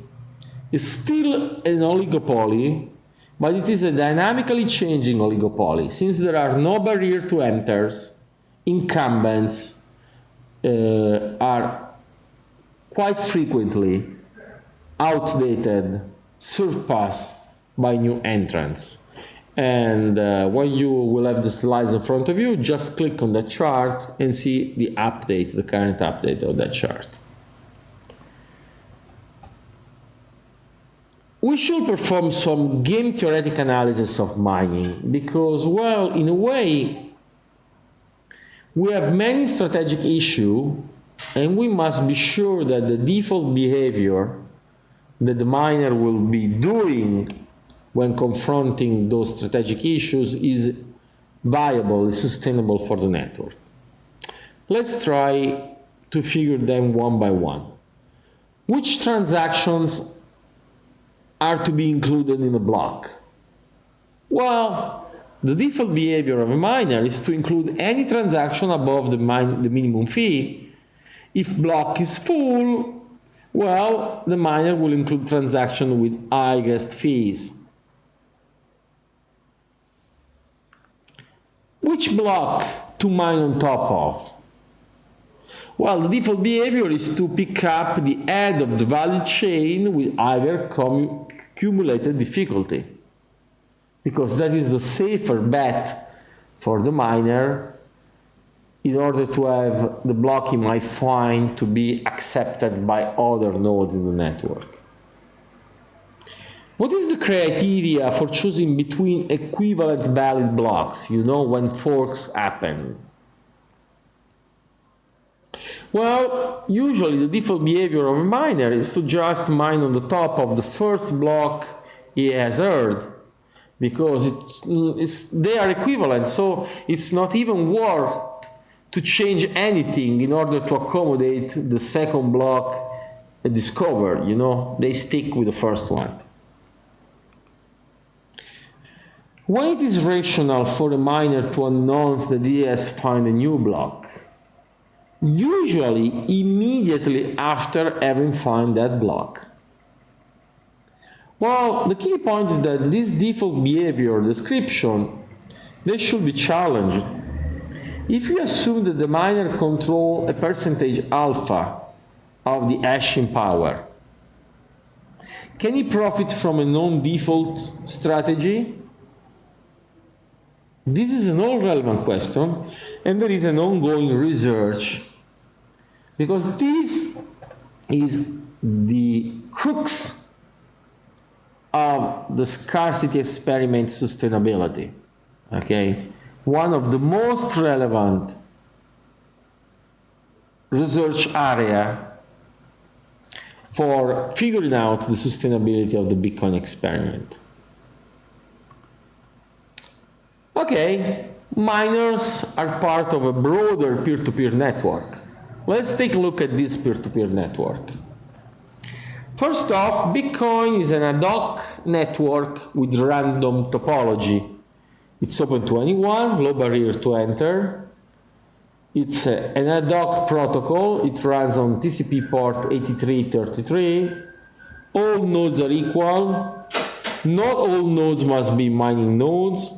it's still an oligopoly, but it is a dynamically changing oligopoly. Since there are no barrier to enters, incumbents are quite frequently outdated, surpassed by new entrants. And when you will have the slides in front of you, just click on the chart and see the update, the current update of that chart. We should perform some game theoretic analysis of mining because, well, in a way, we have many strategic issues and we must be sure that the default behavior that the miner will be doing when confronting those strategic issues is viable, is sustainable for the network. Let's try to figure them one by one. Which transactions are to be included in a block? Well, the default behavior of a miner is to include any transaction above the minimum fee. If block is full, well, the miner will include transactions with highest fees. Which block to mine on top of? Well, the default behavior is to pick up the head of the value chain with higher cumulated difficulty, because that is the safer bet for the miner in order to have the block he might find to be accepted by other nodes in the network. What is the criteria for choosing between equivalent valid blocks, you know, when forks happen? Well, usually the default behavior of a miner is to just mine on the top of the first block he has heard, because they are equivalent, so it's not even worth to change anything in order to accommodate the second block discovered, you know, they stick with the first one. When it is rational for a miner to announce that he has found a new block? Usually immediately after having found that block. Well, the key point is that this default behavior description, they should be challenged. If you assume that the miner controls a percentage alpha of the hashing power, can he profit from a non-default strategy? This is an all-relevant question, and there is an ongoing research, because this is the crux of the scarcity experiment sustainability. Okay, one of the most relevant research area for figuring out the sustainability of the Bitcoin experiment. Okay, miners are part of a broader peer-to-peer network. Let's take a look at this peer-to-peer network. First off, Bitcoin is an ad hoc network with random topology. It's open to anyone, low barrier to enter. It's an ad hoc protocol. It runs on TCP port 8333. All nodes are equal. Not all nodes must be mining nodes.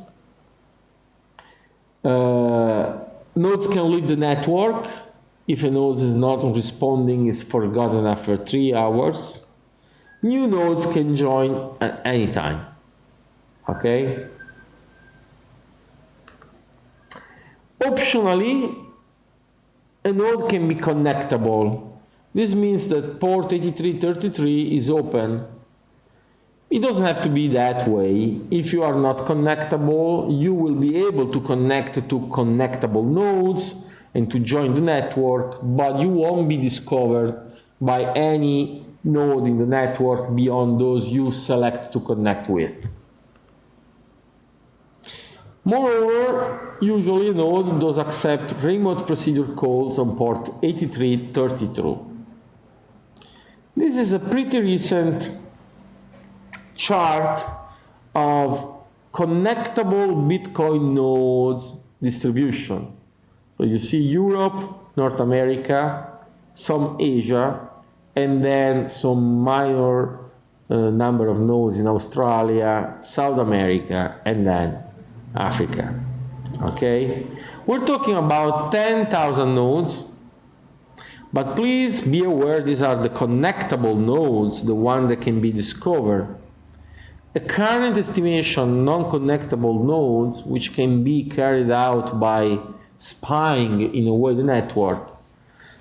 Nodes can leave the network. If a node is not responding, it's forgotten after 3 hours. New nodes can join at any time. Okay? Optionally, a node can be connectable. This means that port 8333 is open. It doesn't have to be that way. If you are not connectable, you will be able to connect to connectable nodes and to join the network, but you won't be discovered by any node in the network beyond those you select to connect with. Moreover, usually a node does accept remote procedure calls on port 8332. This is a pretty recent chart of connectable Bitcoin nodes distribution. So you see Europe, North America, some Asia, and then some minor number of nodes in Australia, South America, and then Africa. Okay? We're talking about 10,000 nodes, but please be aware these are the connectable nodes, the one that can be discovered. A current estimation non-connectable nodes, which can be carried out by spying in a way the network,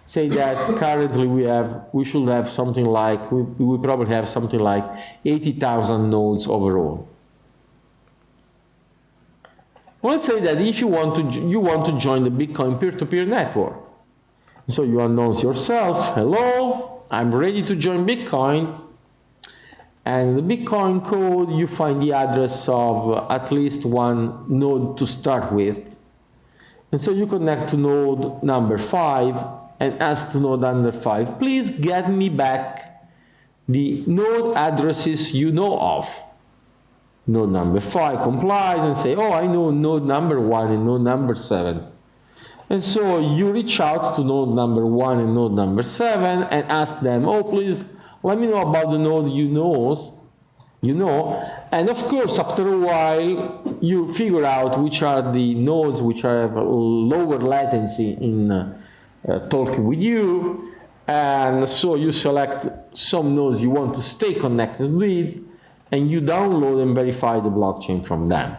say that currently we should have something like, we probably have something like 80,000 nodes overall. Let's say that if you want to join the Bitcoin peer-to-peer network. So you announce yourself, hello, I'm ready to join Bitcoin. And the Bitcoin code, you find the address of at least one node to start with. And so you connect to node number 5 and ask to node number 5, please get me back the node addresses you know of. Node number 5 complies and say, oh, I know node number 1 and node number 7. And so you reach out to node number 1 and node number 7 and ask them, oh, please, let me know about the node you know. And of course, after a while, you figure out which are the nodes which have lower latency in talking with you. And so you select some nodes you want to stay connected with, and you download and verify the blockchain from them.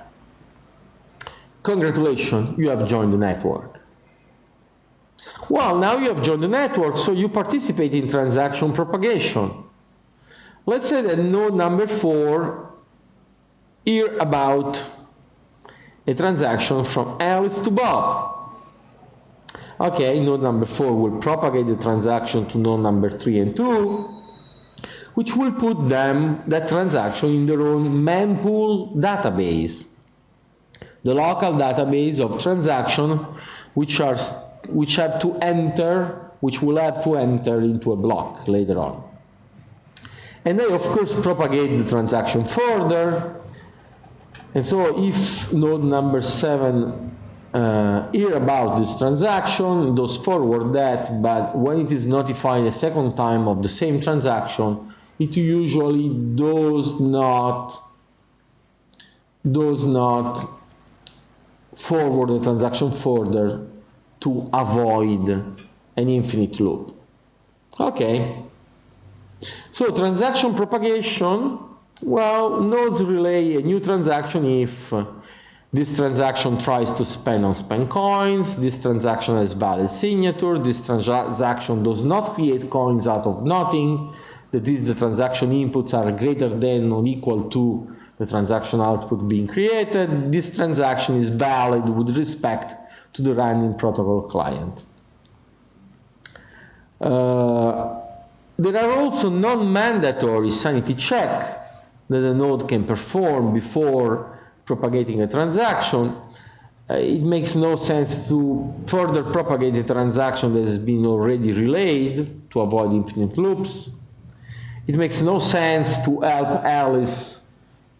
Congratulations, you have joined the network. Well, now you have joined the network, so you participate in transaction propagation. Let's say that node number 4 hear about a transaction from Alice to Bob. Okay, node number 4 will propagate the transaction to node number 3 and 2, which will put that transaction in their own mempool database, the local database of transactions which will have to enter into a block later on. And they, of course, propagate the transaction further. And so if node number 7 hear about this transaction, it does forward that, but when it is notified a second time of the same transaction, it usually does not forward the transaction further to avoid an infinite loop. Okay. So transaction propagation, well, nodes relay a new transaction if this transaction tries to spend on spend coins, this transaction has valid signature, this transaction does not create coins out of nothing, that is, the transaction inputs are greater than or equal to the transaction output being created, this transaction is valid with respect to the running protocol client. There are also non-mandatory sanity checks that a node can perform before propagating a transaction. It makes no sense to further propagate a transaction that has been already relayed to avoid infinite loops. It makes no sense to help Alice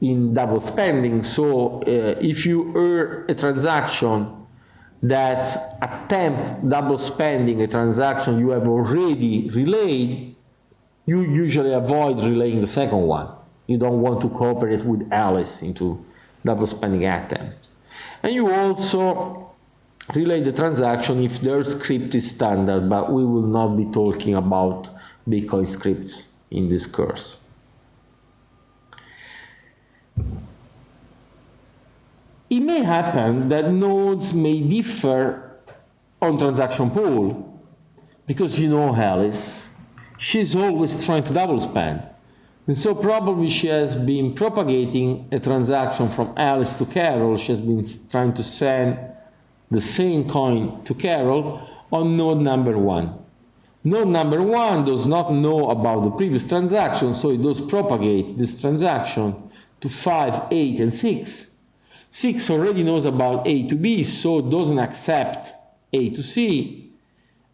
in double spending. So if you hear a transaction that attempts double spending a transaction you have already relayed, you usually avoid relaying the second one. You don't want to cooperate with Alice into double spending attempt. And you also relay the transaction if their script is standard, but we will not be talking about Bitcoin scripts in this course. It may happen that nodes may differ on transaction pool, because you know Alice, she's always trying to double spend. And so probably she has been propagating a transaction from Alice to Carol. She has been trying to send the same coin to Carol on node number 1. Node number 1 does not know about the previous transaction, so it does propagate this transaction to 5, 8, and 6. 6 already knows about A to B, so it doesn't accept A to C.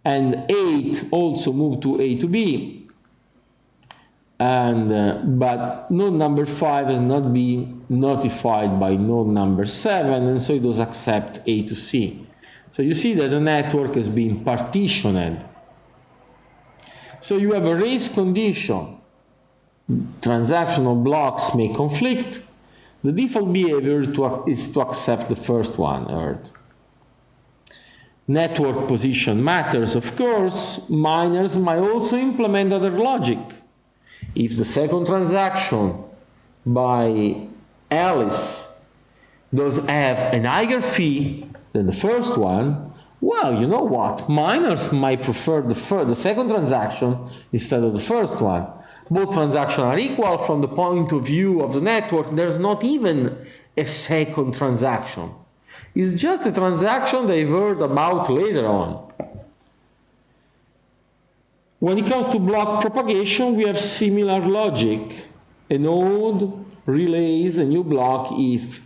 And 8 also moved to A to B. And but node number 5 has not been notified by node number 7, and so it does accept A to C. So you see that the network has been partitioned. So you have a race condition. Transactional blocks may conflict. The default behavior is to accept the first one heard. Network position matters, of course. Miners might also implement other logic. If the second transaction by Alice does have an higher fee than the first one, well, you know what? Miners might prefer the second transaction instead of the first one. Both transactions are equal from the point of view of the network. There's not even a second transaction. It's just a transaction they've heard about later on. When it comes to block propagation, we have similar logic. A node relays a new block if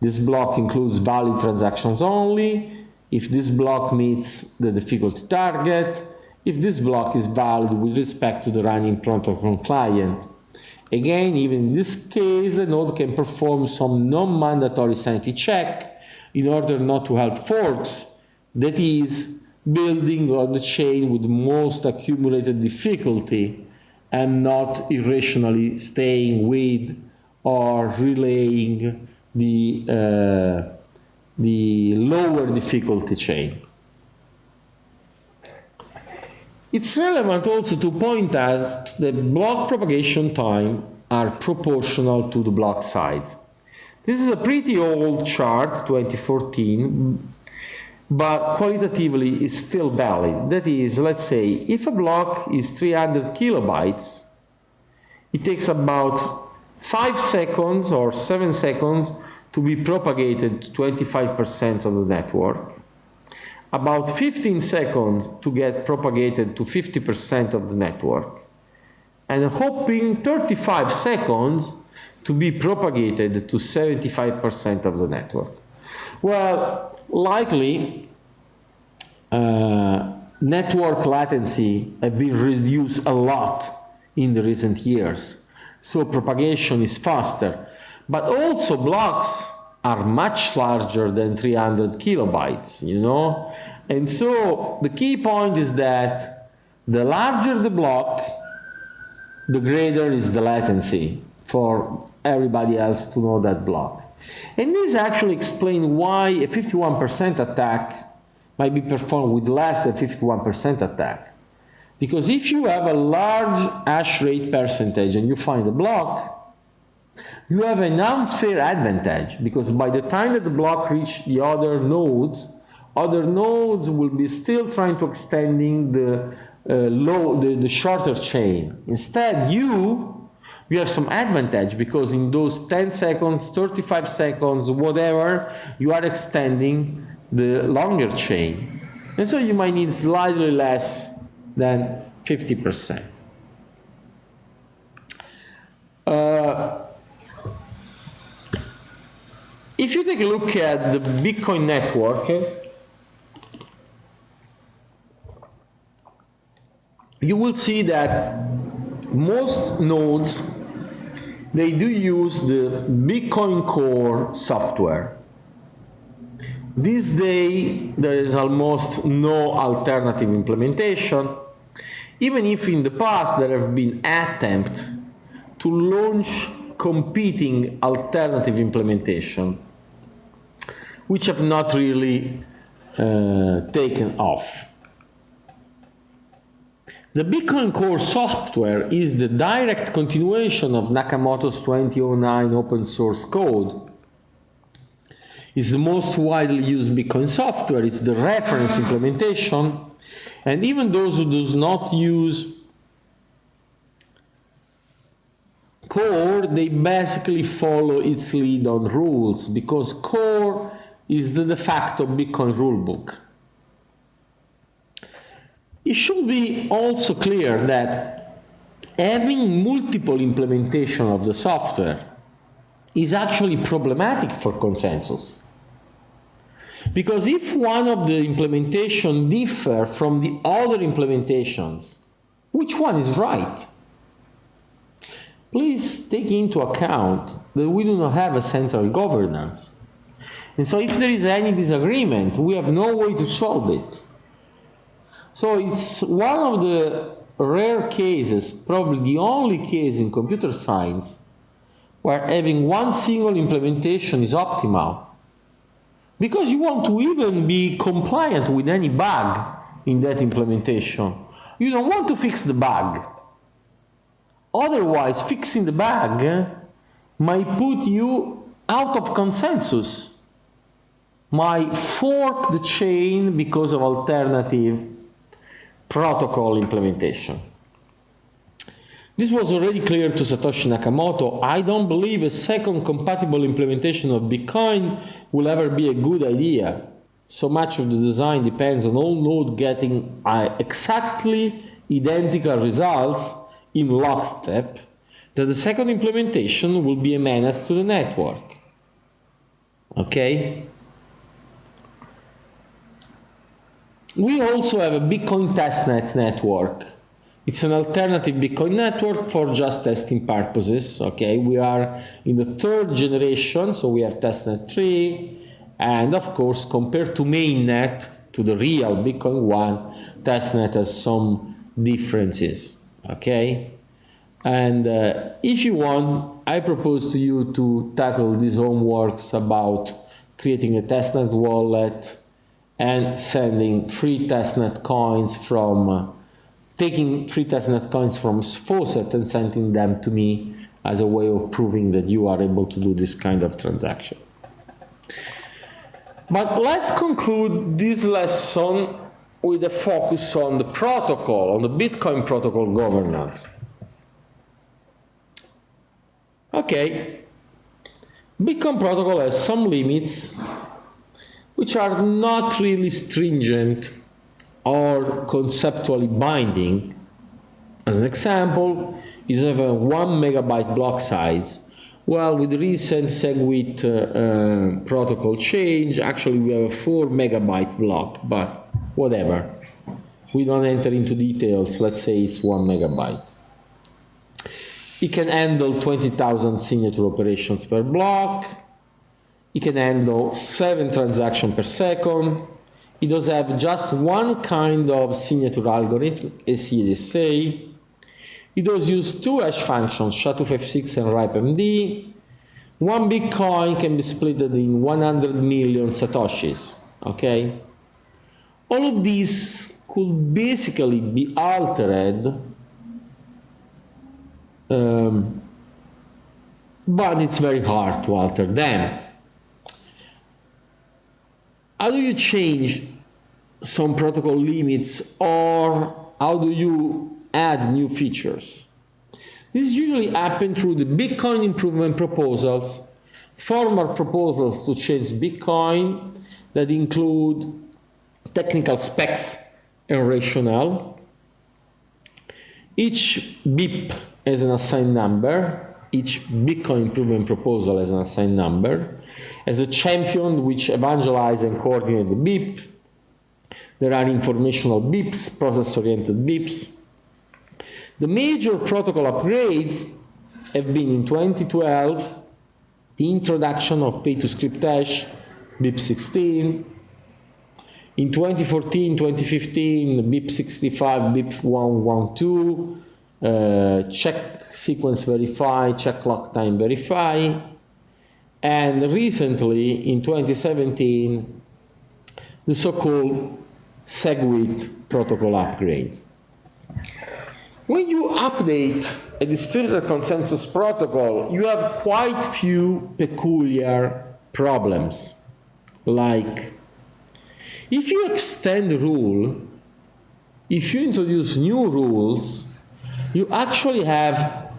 this block includes valid transactions only, if this block meets the difficulty target, if this block is valid with respect to the running protocol client. Again, even in this case, the node can perform some non-mandatory sanity check in order not to help forks, that is, building on the chain with the most accumulated difficulty and not irrationally staying with or relaying the lower difficulty chain. It's relevant also to point out that block propagation time are proportional to the block size. This is a pretty old chart, 2014, but qualitatively is still valid. That is, let's say, if a block is 300 kilobytes, it takes about 5 seconds or 7 seconds to be propagated to 25% of the network, about 15 seconds to get propagated to 50% of the network, and a whopping 35 seconds to be propagated to 75% of the network. Well, likely network latency has been reduced a lot in the recent years, so propagation is faster, but also blocks are much larger than 300 kilobytes, you know? And so the key point is that the larger the block, the greater is the latency for everybody else to know that block. And this actually explains why a 51% attack might be performed with less than 51% attack. Because if you have a large hash rate percentage and you find a block, you have an unfair advantage, because by the time that the block reaches the other nodes will be still trying to extending the shorter chain. Instead, you have some advantage, because in those 10 seconds, 35 seconds, whatever, you are extending the longer chain. And so you might need slightly less than 50%. If you take a look at the Bitcoin network, you will see that most nodes, they do use the Bitcoin Core software. This day, there is almost no alternative implementation, even if in the past there have been attempts to launch competing alternative implementation, which have not really taken off. The Bitcoin Core software is the direct continuation of Nakamoto's 2009 open source code. It's the most widely used Bitcoin software. It's the reference implementation. And even those who do not use Core, they basically follow its lead on rules, because Core is the de facto Bitcoin rulebook. It should be also clear that having multiple implementation of the software is actually problematic for consensus. Because if one of the implementation differ from the other implementations, which one is right? Please take into account that we do not have a central governance. And so if there is any disagreement, we have no way to solve it. So it's one of the rare cases, probably the only case in computer science, where having one single implementation is optimal. Because you want to even be compliant with any bug in that implementation. You don't want to fix the bug. Otherwise, fixing the bug might put you out of consensus, might fork the chain because of alternative protocol implementation. This was already clear to Satoshi Nakamoto. I don't believe a second compatible implementation of Bitcoin will ever be a good idea. So much of the design depends on all nodes getting exactly identical results in lockstep, that the second implementation will be a menace to the network. Okay? We also have a Bitcoin testnet network. It's an alternative Bitcoin network for just testing purposes, okay? We are in the 3rd generation, so we have testnet 3, and of course, compared to mainnet, to the real Bitcoin one, testnet has some differences, okay? And if you want, I propose to you to tackle these homeworks about creating a testnet wallet and sending free testnet coins from, taking free testnet coins from Faucet and sending them to me as a way of proving that you are able to do this kind of transaction. But let's conclude this lesson with a focus on the protocol, on the Bitcoin protocol governance. Okay, Bitcoin protocol has some limits which are not really stringent or conceptually binding. As an example, you have a 1 megabyte block size. Well, with the recent SegWit protocol change, actually we have a 4 megabyte block, but whatever. We don't enter into details. Let's say it's 1 megabyte. It can handle 20,000 signature operations per block. It can handle 7 transactions per second. It does have just one kind of signature algorithm, ACDSA. It does use 2 hash functions, SHA-256 and RIPE-MD. 1 Bitcoin can be split in 100 million Satoshis, okay? All of these could basically be altered, but it's very hard to alter them. How do you change some protocol limits, or how do you add new features? This usually happens through the Bitcoin improvement proposals, formal proposals to change Bitcoin that include technical specs and rationale. Each BIP has an assigned number. Each Bitcoin improvement proposal has an assigned number. As a champion which evangelize and coordinate the BIP, there are informational BIPs, process-oriented BIPs. The major protocol upgrades have been in 2012, the introduction of pay-to-script hash, BIP 16. In 2014, 2015, BIP 65, BIP 112, check sequence verify, check lock time verify. And recently, in 2017, the so-called SegWit protocol upgrades. When you update a distributed consensus protocol, you have quite few peculiar problems. Like, if you extend a rule, if you introduce new rules, you actually have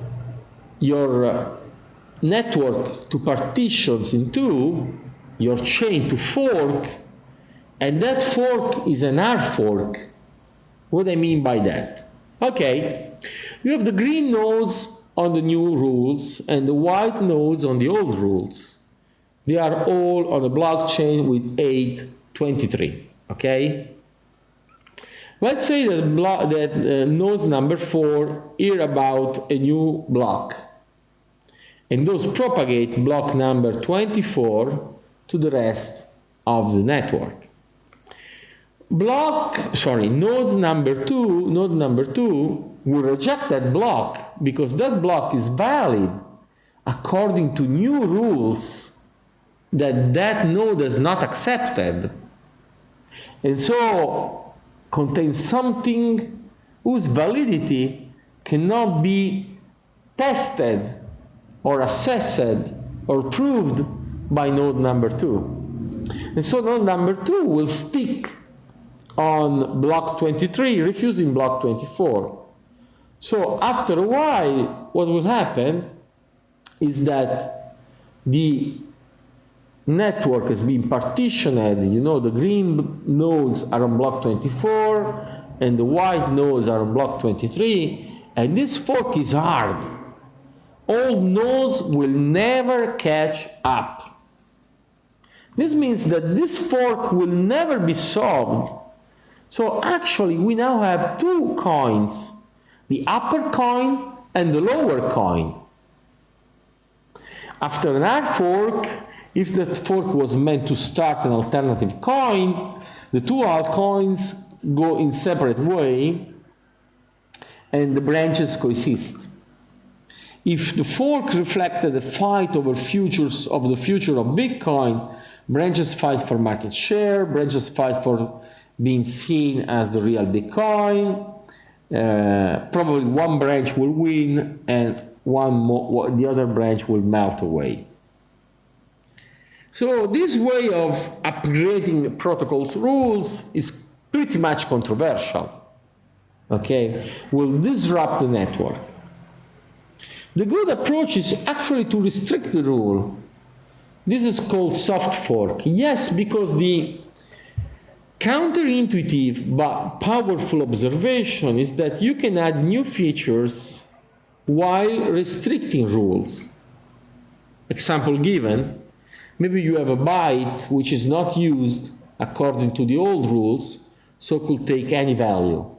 your network to partitions in two, your chain to fork, and that fork is an hard fork. What do I mean by that? Okay, you have the green nodes on the new rules and the white nodes on the old rules. They are all on a blockchain with 823, okay? Let's say that, nodes number 4 hear about a new block, and those propagate block number 24 to the rest of the network. Node number two will reject that block because that block is valid according to new rules that node has not accepted, and so contains something whose validity cannot be tested or assessed or proved by node number 2. And so node number 2 will stick on block 23, refusing block 24. So after a while, what will happen is that the network has been partitioned. You know, the green nodes are on block 24 and the white nodes are on block 23, and this fork is hard. All nodes will never catch up. This means that this fork will never be solved. So actually, we now have two coins, the upper coin and the lower coin. After an hard fork, if that fork was meant to start an alternative coin, the two altcoins go in separate way and the branches coexist. If the fork reflected a fight over futures of the future of Bitcoin, branches fight for market share, branches fight for being seen as the real Bitcoin. Probably one branch will win and the other branch will melt away. So this way of upgrading protocols rules is pretty much controversial. Okay, will disrupt the network. The good approach is actually to restrict the rule. This is called soft fork. Yes, because the counterintuitive but powerful observation is that you can add new features while restricting rules. Example given, maybe you have a byte which is not used according to the old rules, so could take any value.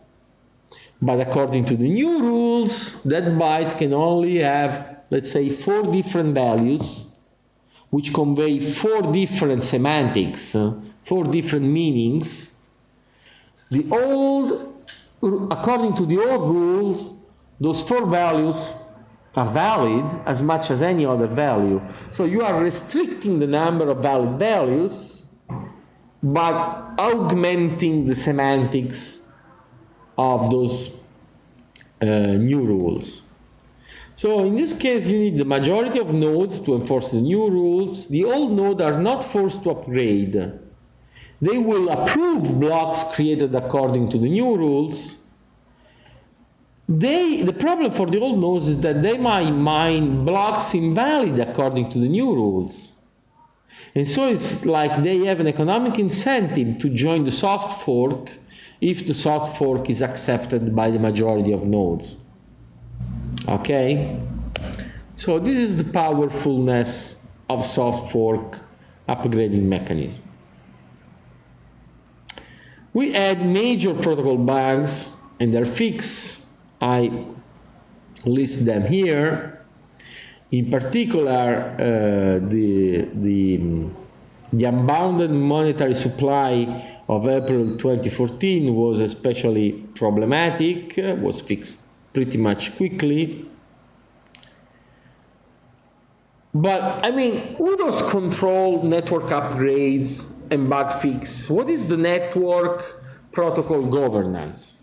But according to the new rules, that byte can only have, let's say, 4 different values, which convey 4 different semantics, 4 different meanings. According to the old rules, those 4 values are valid as much as any other value. So you are restricting the number of valid values, but augmenting the semantics of those new rules. So in this case, you need the majority of nodes to enforce the new rules. The old nodes are not forced to upgrade. They will approve blocks created according to the new rules. The problem for the old nodes is that they might mine blocks invalid according to the new rules. And so it's like they have an economic incentive to join the soft fork if the soft fork is accepted by the majority of nodes. Okay? So this is the powerfulness of soft fork upgrading mechanism. We add major protocol bugs and their fix. I list them here. In particular, the unbounded monetary supply of April 2014 was especially problematic, was fixed pretty much quickly. But, I mean, who does control network upgrades and bug fix? What is the network protocol governance?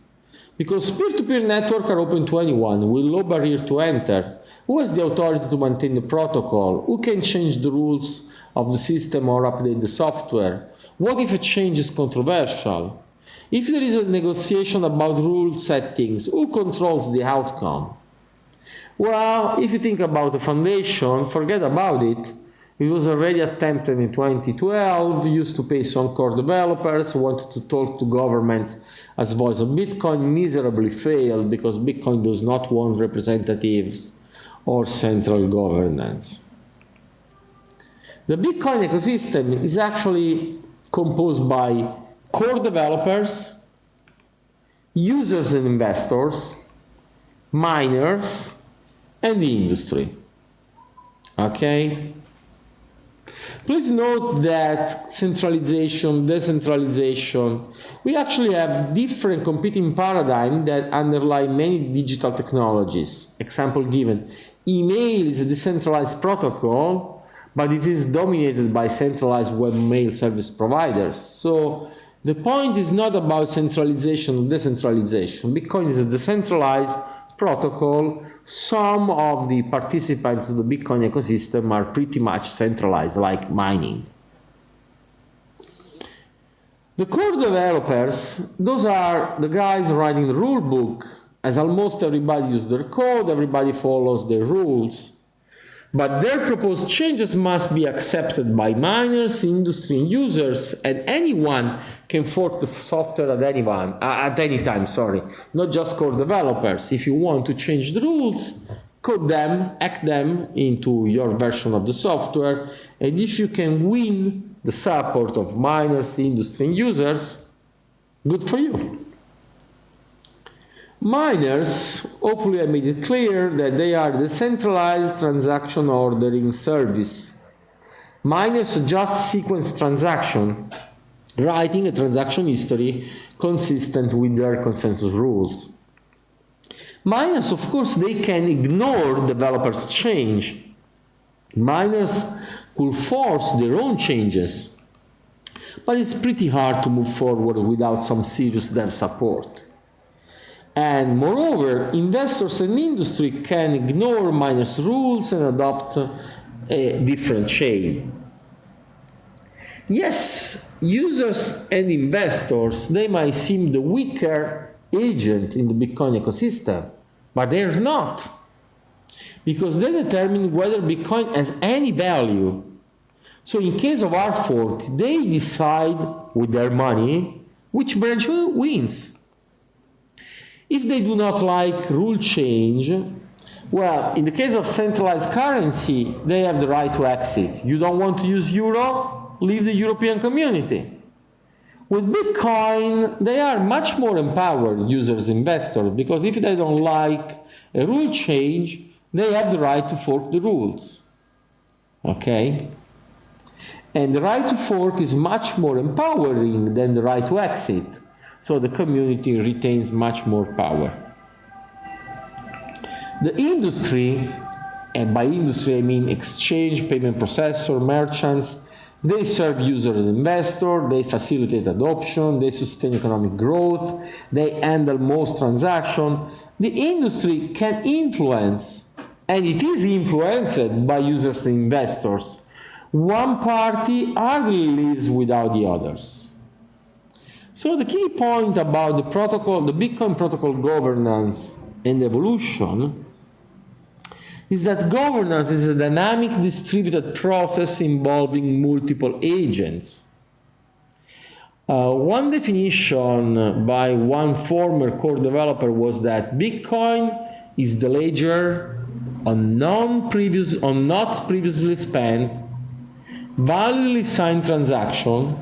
Because peer-to-peer networks are open to anyone with low barrier to enter. Who has the authority to maintain the protocol? Who can change the rules of the system or update the software? What if a change is controversial? If there is a negotiation about rule settings, who controls the outcome? Well, if you think about the foundation, forget about it. It was already attempted in 2012, used to pay some core developers, wanted to talk to governments as voice of Bitcoin, miserably failed because Bitcoin does not want representatives or central governance. The Bitcoin ecosystem is actually composed by core developers, users and investors, miners, and the industry. Okay? Please note that centralization, decentralization, we actually have different competing paradigms that underlie many digital technologies. Example given, email is a decentralized protocol, but it is dominated by centralized webmail service providers. So the point is not about centralization or decentralization. Bitcoin is a decentralized protocol. Some of the participants of the Bitcoin ecosystem are pretty much centralized, like mining. The core developers, those are the guys writing the rule book. As almost everybody uses their code, everybody follows their rules. But their proposed changes must be accepted by miners, industry, and users, and anyone can fork the software at any time, not just core developers. If you want to change the rules, code them, hack them into your version of the software, and if you can win the support of miners, industry, and users, Good for you. Miners, hopefully I made it clear that they are the centralized transaction ordering service. Miners just sequence transaction, writing a transaction history consistent with their consensus rules. Miners, of course, they can ignore developers' change. Miners could force their own changes, but it's pretty hard to move forward without some serious dev support. And moreover, investors and industry can ignore miners' rules and adopt a different chain. Yes, users and investors, they might seem the weaker agent in the Bitcoin ecosystem, but they're not, because they determine whether Bitcoin has any value. So in case of our fork, they decide with their money which branch wins. If they do not like rule change, well, in the case of centralized currency, they have the right to exit. You don't want to use euro? Leave the European community. With Bitcoin, they are much more empowered, users, investors, because if they don't like a rule change, they have the right to fork the rules. Okay? And the right to fork is much more empowering than the right to exit. So the community retains much more power. The industry, and by industry I mean exchange, payment processor, merchants, they serve users and investors, they facilitate adoption, they sustain economic growth, they handle most transactions. The industry can influence, and it is influenced by users and investors. One party hardly lives without the others. So the key point about the protocol, the Bitcoin protocol governance and evolution, is that governance is a dynamic distributed process involving multiple agents. One definition by one former core developer was that Bitcoin is the ledger on not previously spent, validly signed transaction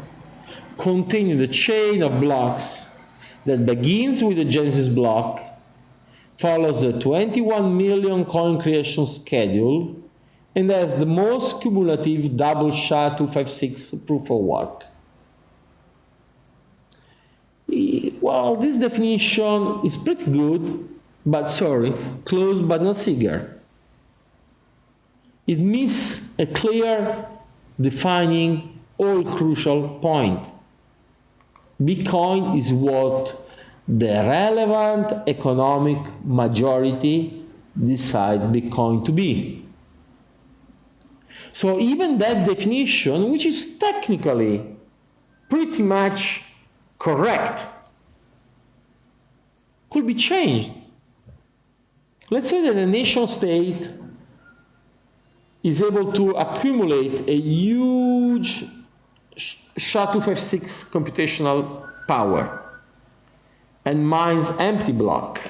containing the chain of blocks that begins with the Genesis block, follows the 21 million coin creation schedule, and has the most cumulative double SHA-256 proof of work. Well, this definition is pretty good, but sorry, close but not cigar. It misses a clear, defining, all crucial point. Bitcoin is what the relevant economic majority decide Bitcoin to be. So even that definition, which is technically pretty much correct, could be changed. Let's say that a nation state is able to accumulate a huge SHA-256 computational power and mines empty block.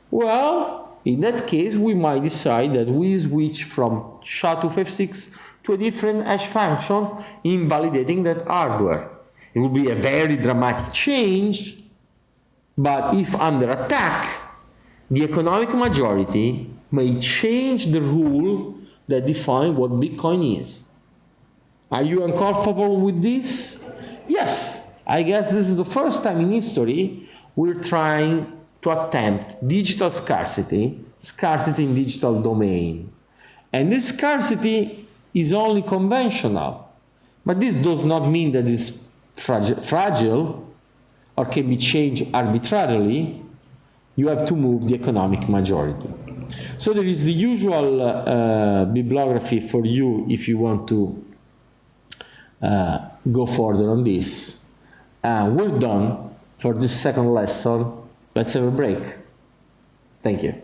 Well, in that case, we might decide that we switch from SHA-256 to a different hash function, invalidating that hardware. It would be a very dramatic change, but if under attack, the economic majority may change the rule that define what Bitcoin is. Are you uncomfortable with this? Yes, I guess this is the first time in history we're trying to attempt digital scarcity in digital domain. And this scarcity is only conventional, but this does not mean that it's fragile or can be changed arbitrarily. You have to move the economic majority. So there is the usual bibliography for you if you want to go further on this. We're done for this second lesson. Let's have a break. Thank you.